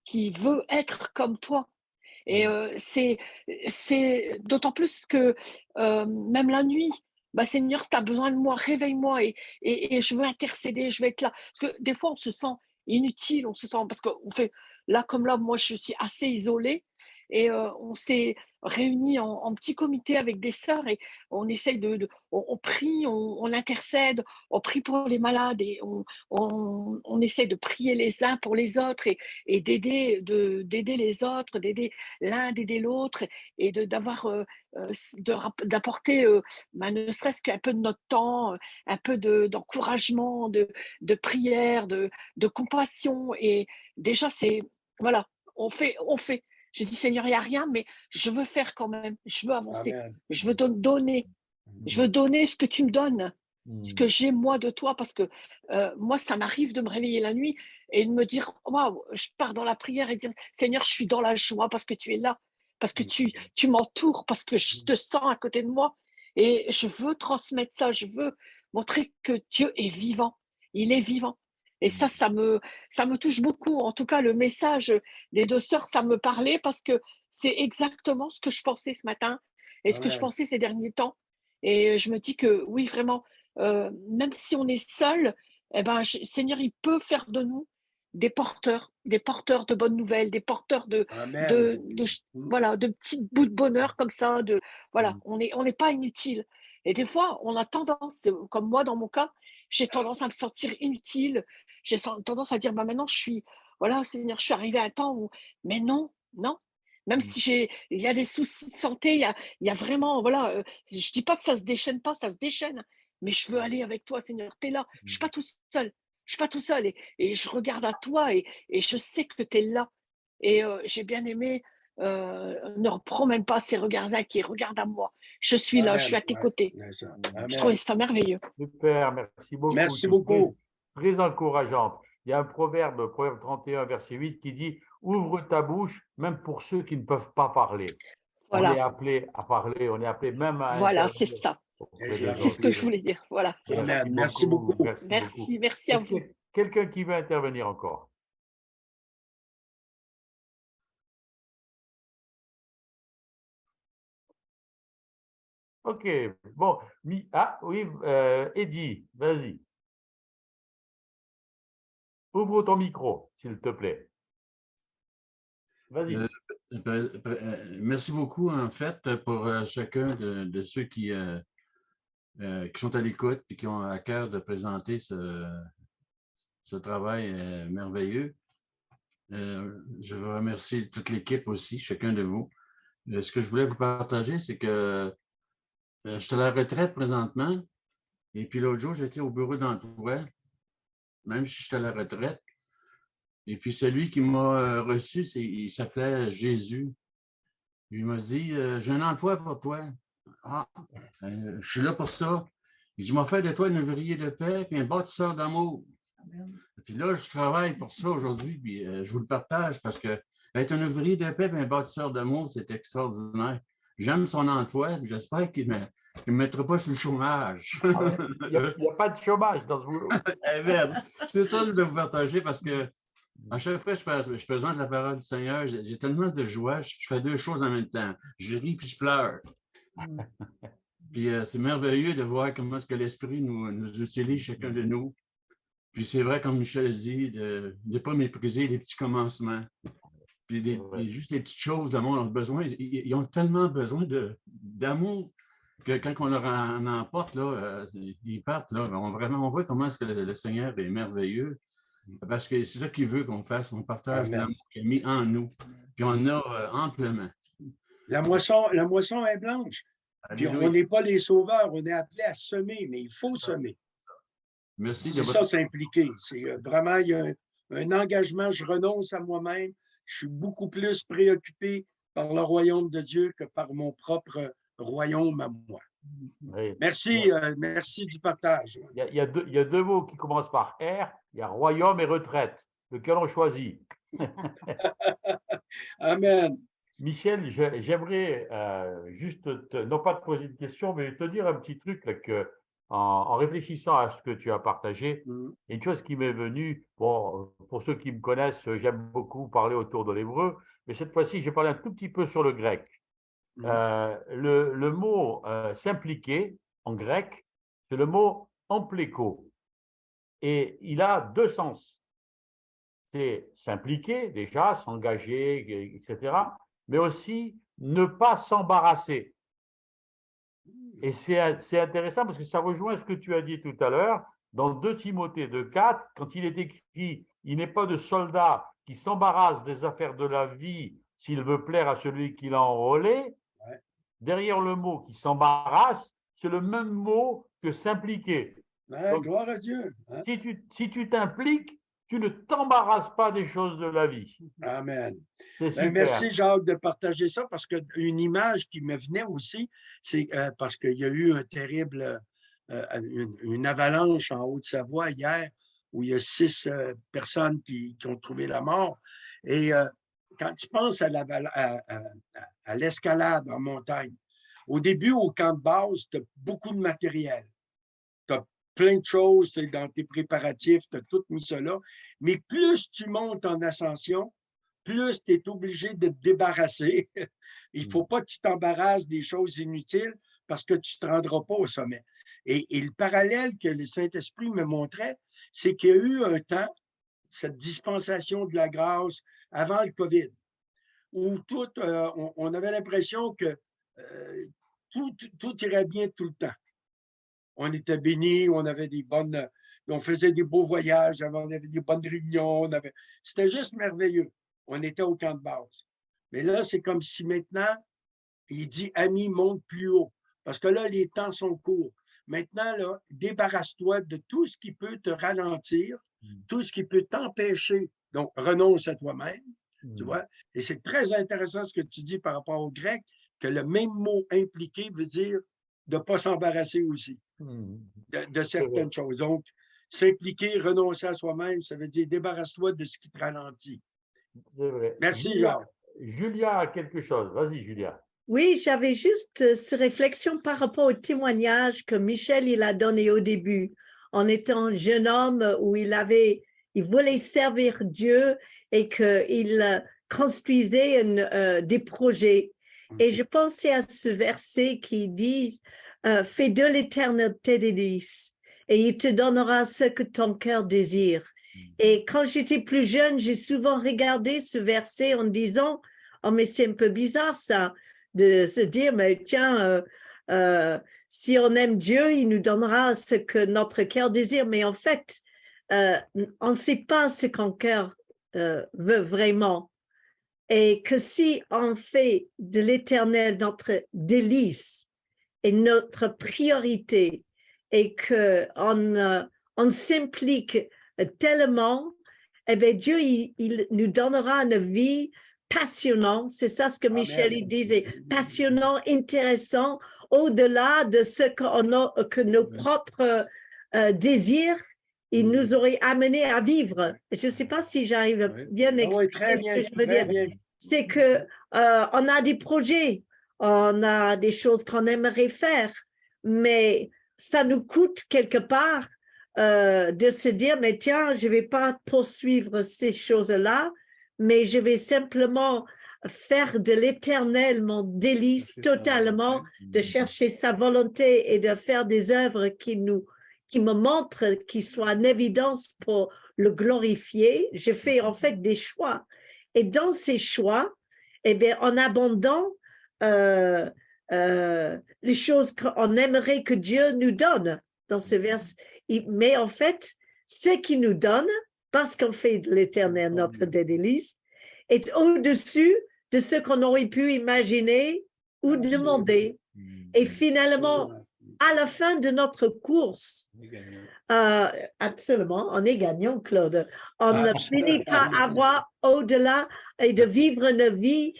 qui veut être comme toi et c'est d'autant plus que, même la nuit, bah, Seigneur, si tu as besoin de moi, réveille-moi et je veux intercéder, je veux être là. Parce que des fois, on se sent inutile, on se sent parce qu'on fait là comme là, moi, je suis assez isolée et on s'est réunis en petit comité avec des sœurs et on essaye on prie, on intercède, on prie pour les malades et on essaie de prier les uns pour les autres et d'aider les autres, d'aider l'un, d'aider l'autre et d'avoir d'apporter bah, ne serait-ce qu'un peu de notre temps, un peu d'encouragement, de prière, de compassion. Et déjà, c'est voilà, on fait. J'ai dit, Seigneur, il n'y a rien, mais je veux faire quand même. Je veux avancer. Amen. Je veux donner. Je veux donner ce que tu me donnes, ce que j'ai moi de toi, parce que moi, ça m'arrive de me réveiller la nuit et de me dire, waouh, je pars dans la prière et dire, Seigneur, je suis dans la joie parce que tu es là, parce que tu m'entoures, parce que je te sens à côté de moi. Et je veux transmettre ça, je veux montrer que Dieu est vivant. Il est vivant. Et ça me touche beaucoup. En tout cas, le message des deux sœurs, ça me parlait parce que c'est exactement ce que je pensais ce matin et ce que je Amen. pensais ces derniers temps. Et je me dis que oui, vraiment, même si on est seul, eh ben, Seigneur, il peut faire de nous des porteurs de bonnes nouvelles, des porteurs Amen. voilà, de petits bouts de bonheur comme ça. Voilà, on n'est pas inutile. Et des fois, on a tendance, comme moi dans mon cas, j'ai tendance à me sentir inutile. J'ai tendance à dire, bah maintenant, voilà, Seigneur, je suis arrivée à un temps où, mais non, non. Même si il y a des soucis de santé, il y a vraiment, voilà, je dis pas que ça se déchaîne pas, ça se déchaîne, mais je veux aller avec toi, Seigneur, tu es là, je suis pas tout seul, je suis pas tout seul et je regarde à toi et je sais que tu es là. Et j'ai bien aimé, ne reprends même pas ces regards inquiets, regarde à moi, je suis là, je suis Amen. à tes Ouais, côtés. c'est ça. Je trouvais Amen. ça merveilleux. Super, merci beaucoup. Merci C'est beaucoup. très encourageante. Il y a un proverbe 31, verset 8, qui dit « Ouvre ta bouche, même pour ceux qui ne peuvent pas parler ». On est Voilà, appelé à parler, on est appelé même à voilà, c'est intervenir ça. auprès Et des C'est ce autres. que je voulais dire. Voilà, c'est ça. Amen. Merci beaucoup. Merci, merci à Est-ce vous. qu'il y a quelqu'un qui veut intervenir encore? Ok, bon. Ah oui, Eddy, vas-y. Ouvre ton micro, s'il te plaît. Vas-y. Merci beaucoup, en fait, pour chacun de ceux qui sont à l'écoute et qui ont à cœur de présenter ce travail merveilleux. Je veux remercier toute l'équipe aussi, chacun de vous. Ce que je voulais vous partager, c'est que je suis à la retraite présentement. Et puis l'autre jour, j'étais au bureau d'emploi, même si j'étais à la retraite. Et puis celui qui m'a reçu, il s'appelait Jésus. Il m'a dit, j'ai un emploi pour toi. Ah, je suis là pour ça. Il dit, je m'en fais de toi un ouvrier de paix et un bâtisseur d'amour. Puis là, je travaille pour ça aujourd'hui, puis je vous le partage parce que être un ouvrier de paix et un bâtisseur d'amour, c'est extraordinaire. J'aime son emploi, puis j'espère qu'il ne me mettra pas sur le chômage. Il n'y a pas de chômage dans ce boulot. C'est ça que je dois vous partager parce que à chaque fois que je présente la parole du Seigneur, j'ai tellement de joie, je fais deux choses en même temps. Je ris puis je pleure. Puis c'est merveilleux de voir comment est-ce que l'Esprit nous utilise, chacun de nous. Puis c'est vrai, comme Michel dit, de ne pas mépriser les petits commencements. Puis juste les petites choses, le monde a besoin. Ils ont tellement besoin d'amour que quand on leur en emporte, là, ils partent. Là, on voit comment est-ce que le Seigneur est merveilleux. Parce que c'est ça qu'il veut qu'on fasse, qu'on partage l'amour qu'il a mis en nous. Puis on en a amplement. La moisson est blanche. Puis on n'est pas les sauveurs, on est appelés à semer, mais il faut semer. Merci de C'est votre... ça, s'impliquer. C'est vraiment, il y a un engagement, je renonce à moi-même. Je suis beaucoup plus préoccupé par le royaume de Dieu que par mon propre royaume à moi. Oui. Merci, merci du partage. Il y a deux mots qui commencent par R. Il y a royaume et retraite. Lequel on choisit? Amen. Michel, j'aimerais juste, non pas te poser une question, mais te dire un petit truc là, que, en réfléchissant à ce que tu as partagé, une chose qui m'est venue, bon, pour ceux qui me connaissent, j'aime beaucoup parler autour de l'hébreu, mais cette fois-ci, je vais parler un tout petit peu sur le grec. Le mot s'impliquer en grec, c'est le mot empléko. Et il a deux sens. C'est s'impliquer déjà, s'engager, etc., mais aussi ne pas s'embarrasser. Et c'est intéressant parce que ça rejoint ce que tu as dit tout à l'heure dans 2 Timothée 2,4, quand il est écrit « Il n'est pas de soldat qui s'embarrasse des affaires de la vie s'il veut plaire à celui qui l'a enrôlé », derrière le mot qui s'embarrasse, c'est le même mot que s'impliquer. Donc, gloire à Dieu. Hein? Si tu t'impliques, tu ne t'embarrasses pas des choses de la vie. Amen. Ben, merci Jacques de partager ça parce qu'une image qui me venait aussi, c'est parce qu'il y a eu un terrible, une avalanche en Haute-Savoie hier où il y a 6 personnes qui ont trouvé la mort. Et quand tu penses à l'escalade en montagne, au début, au camp de base, tu as beaucoup de matériel. Tu as plein de choses dans tes préparatifs, tu as tout mis ça là. Mais plus tu montes en ascension, plus tu es obligé de te débarrasser. Il ne faut pas que tu t'embarrasses des choses inutiles parce que tu ne te rendras pas au sommet. Et le parallèle que le Saint-Esprit me montrait, c'est qu'il y a eu un temps, cette dispensation de la grâce avant le COVID, où on avait l'impression que tout irait bien tout le temps. On était bénis, on faisait des beaux voyages, on avait des bonnes réunions, c'était juste merveilleux. On était au camp de base. Mais là, c'est comme si maintenant, il dit, ami, monte plus haut. Parce que là, les temps sont courts. Maintenant, là, débarrasse-toi de tout ce qui peut te ralentir, tout ce qui peut t'empêcher. Donc, renonce à toi-même, tu vois. Et c'est très intéressant ce que tu dis par rapport au grec, que le même mot impliqué veut dire de ne pas s'embarrasser aussi de certaines choses. Donc, s'impliquer, renoncer à soi-même, ça veut dire débarrasse-toi de ce qui te ralentit. C'est vrai. Merci, Jacques. Julia a quelque chose. Vas-y, Julia. Oui, j'avais juste cette réflexion par rapport au témoignage que Michel il a donné au début, en étant jeune homme où il voulait servir Dieu et qu'il construisait des projets. Et je pensais à ce verset qui dit « Fais de l'Éternel tes délices et il te donnera ce que ton cœur désire. » Et quand j'étais plus jeune, j'ai souvent regardé ce verset en disant « Oh, mais c'est un peu bizarre ça ». De se dire, mais tiens, si on aime Dieu, il nous donnera ce que notre cœur désire. Mais en fait, on ne sait pas ce qu'un cœur veut vraiment. Et que si on fait de l'Éternel notre délice et notre priorité et qu'on s'implique tellement, eh bien, Dieu, il nous donnera une vie passionnant, c'est ça ce que Michel il disait, passionnant, intéressant, au-delà de ce que nos propres désirs, il nous aurait amené à vivre. Je ne sais pas si j'arrive bien à expliquer ce que je veux dire. C'est que on a des projets, on a des choses qu'on aimerait faire, mais ça nous coûte quelque part de se dire, mais tiens, je ne vais pas poursuivre ces choses-là, mais je vais simplement faire de l'Éternel mon délice totalement, de chercher sa volonté et de faire des œuvres qui me montrent, qui soient en évidence pour le glorifier. Je fais en fait des choix. Et dans ces choix, eh bien, en abondant les choses qu'on aimerait que Dieu nous donne dans ce verset. Mais en fait, ce qu'il nous donne, parce qu'on fait de l'Éternel notre délice, est au-dessus de ce qu'on aurait pu imaginer ou demander. Et finalement, à la fin de notre course, absolument, on est gagnant, Claude. On ne finit pas à avoir au-delà et de vivre une vie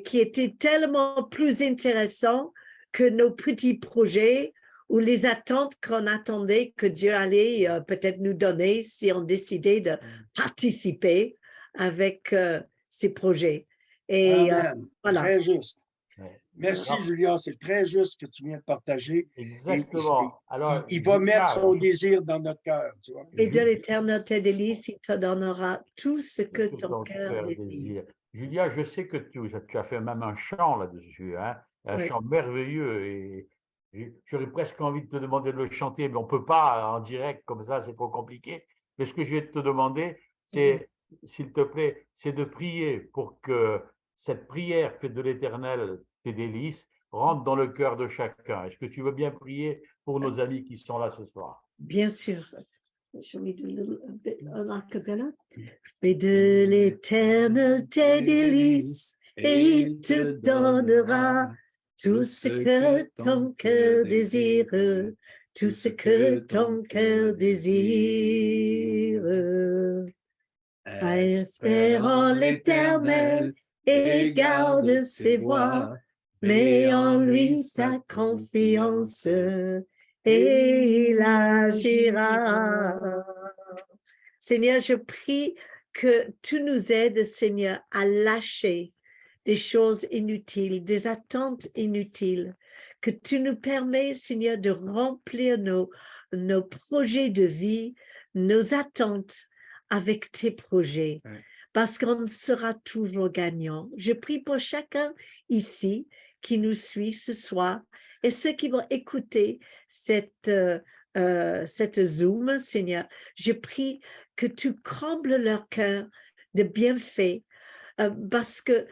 qui était tellement plus intéressante que nos petits projets ou les attentes qu'on attendait que Dieu allait peut-être nous donner si on décidait de participer avec ces projets. Et Amen. voilà. Très juste. Ouais. Merci, Alors, Julien. C'est très juste ce que tu viens de partager. exactement. Alors, Il va mettre Julia, son désir dans notre cœur. Tu vois. Et de l'éternel tes délices, il te donnera tout ce que que ton cœur désire. désire. Julia, je sais que tu as fait même un chant là-dessus, hein, un Oui. chant merveilleux. Et j'aurais presque envie de te demander de le chanter, mais on ne peut pas en direct comme ça, c'est trop compliqué. Mais ce que je vais te demander, c'est, s'il te plaît, c'est de prier pour que cette prière faite de l'éternel, tes délices, rentre dans le cœur de chacun. Est-ce que tu veux bien prier pour nos amis qui sont là ce soir? Bien sûr. Shall we do a little bit of acapella? Fais de l'éternel tes délices et il te donnera tout ce que ton cœur désire, tout ce que ton cœur désire. Espère en l'éternel et garde ses voies, mets en lui ta confiance et il agira. Seigneur, je prie que tu nous aides, Seigneur, à lâcher des choses inutiles, des attentes inutiles, que tu nous permets, Seigneur, de remplir nos projets de vie, nos attentes avec tes projets, parce qu'on sera toujours gagnant. Je prie pour chacun ici qui nous suit ce soir et ceux qui vont écouter cette Zoom, Seigneur. Je prie que tu combles leur cœur de bienfaits parce que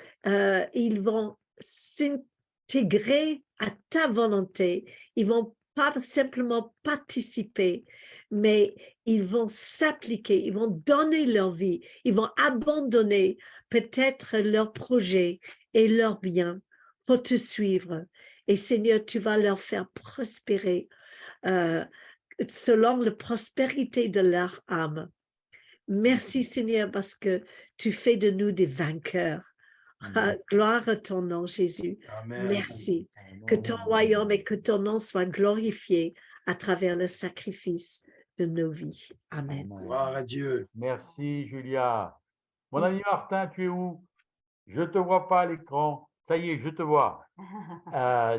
ils vont s'intégrer à ta volonté. Ils vont pas simplement participer, mais ils vont s'appliquer, ils vont donner leur vie, ils vont abandonner peut-être leurs projets et leurs biens pour te suivre. Et Seigneur, tu vas leur faire prospérer selon la prospérité de leur âme. Merci Seigneur parce que tu fais de nous des vainqueurs. Gloire à ton nom, Jésus. Amen. Merci. Que ton royaume et que ton nom soient glorifiés à travers le sacrifice de nos vies. Amen. Gloire à Dieu. Merci, Julia. Mon ami Martin, tu es où? Je ne te vois pas à l'écran. Ça y est, je te vois.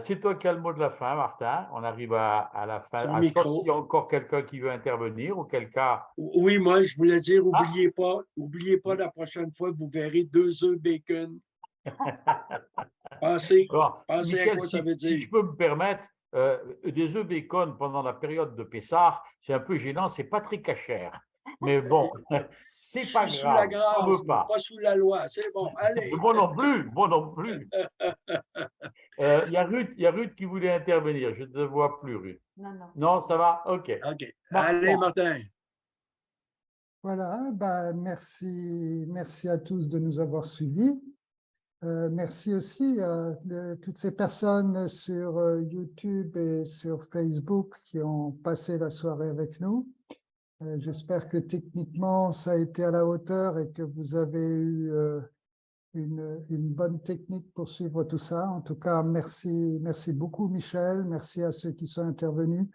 C'est toi qui as le mot de la fin, Martin. On arrive à la fin. Sur le Sauf micro. s'il y a encore quelqu'un qui veut intervenir, auquel cas. Oui, moi, je voulais dire, oubliez pas la prochaine fois, vous verrez 2 œufs bacon. Pensez Alors, à Michel, quoi ça veut si dire. je peux me permettre, des œufs bacon pendant la période de Pessah, c'est un peu gênant, c'est pas très cachère. Mais bon, c'est Je pas suis sous la grave, on grâce, veut pas. pas sous la loi. C'est bon, allez. Moi non plus, moi non plus. Il y a Ruth qui voulait intervenir. Je ne te vois plus, Ruth. Non, non. Non, ça va? OK. OK. Martin. Allez, Martin. Voilà, merci à tous de nous avoir suivis. Merci aussi à toutes ces personnes sur YouTube et sur Facebook qui ont passé la soirée avec nous. J'espère que techniquement, ça a été à la hauteur et que vous avez eu une bonne technique pour suivre tout ça. En tout cas, merci beaucoup, Michel. Merci à ceux qui sont intervenus.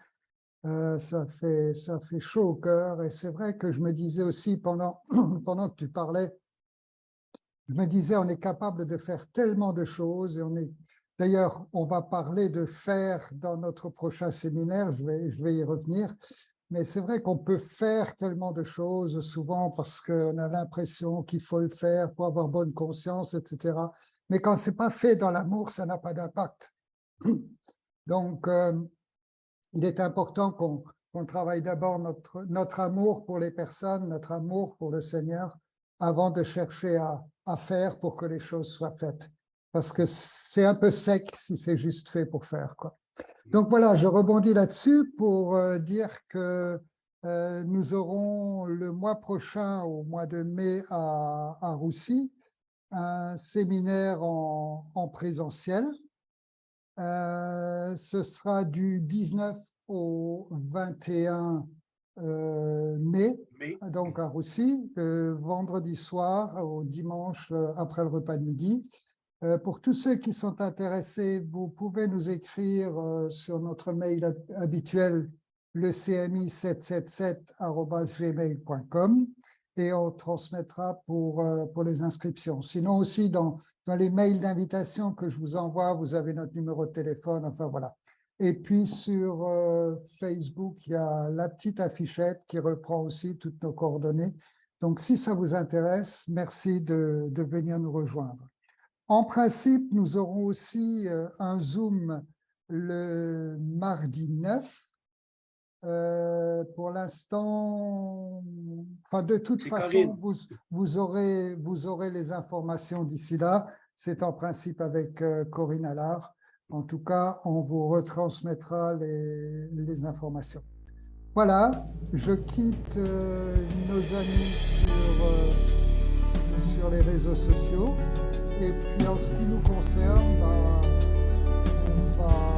Ça fait chaud au cœur. Et c'est vrai que je me disais aussi pendant que tu parlais, je me disais, on est capable de faire tellement de choses. Et d'ailleurs, on va parler de faire dans notre prochain séminaire. Je vais y revenir. Mais c'est vrai qu'on peut faire tellement de choses souvent parce qu'on a l'impression qu'il faut le faire pour avoir bonne conscience, etc. Mais quand ce n'est pas fait dans l'amour, ça n'a pas d'impact. Donc, il est important qu'on travaille d'abord notre amour pour les personnes, notre amour pour le Seigneur, avant de chercher à faire pour que les choses soient faites. Parce que c'est un peu sec si c'est juste fait pour faire, quoi. Donc voilà, je rebondis là-dessus pour dire que nous aurons le mois prochain, au mois de mai, à Roussy, un séminaire en présentiel Ce sera du 19 au 21 mai, donc à Roussy, vendredi soir au dimanche après le repas de midi. Pour tous ceux qui sont intéressés, vous pouvez nous écrire sur notre mail habituel, le cmi777@gmail.com, et on transmettra pour les inscriptions. Sinon aussi, dans les mails d'invitation que je vous envoie, vous avez notre numéro de téléphone, enfin voilà. Et puis sur Facebook, il y a la petite affichette qui reprend aussi toutes nos coordonnées. Donc, si ça vous intéresse, merci de venir nous rejoindre. En principe, nous aurons aussi un Zoom le mardi 9. Pour l'instant, enfin, de toute façon, vous aurez les informations d'ici là. C'est en principe avec Corinne Allard. En tout cas, on vous retransmettra les informations. Voilà, je quitte nos amis sur les réseaux sociaux. Et puis, en ce qui nous concerne, on va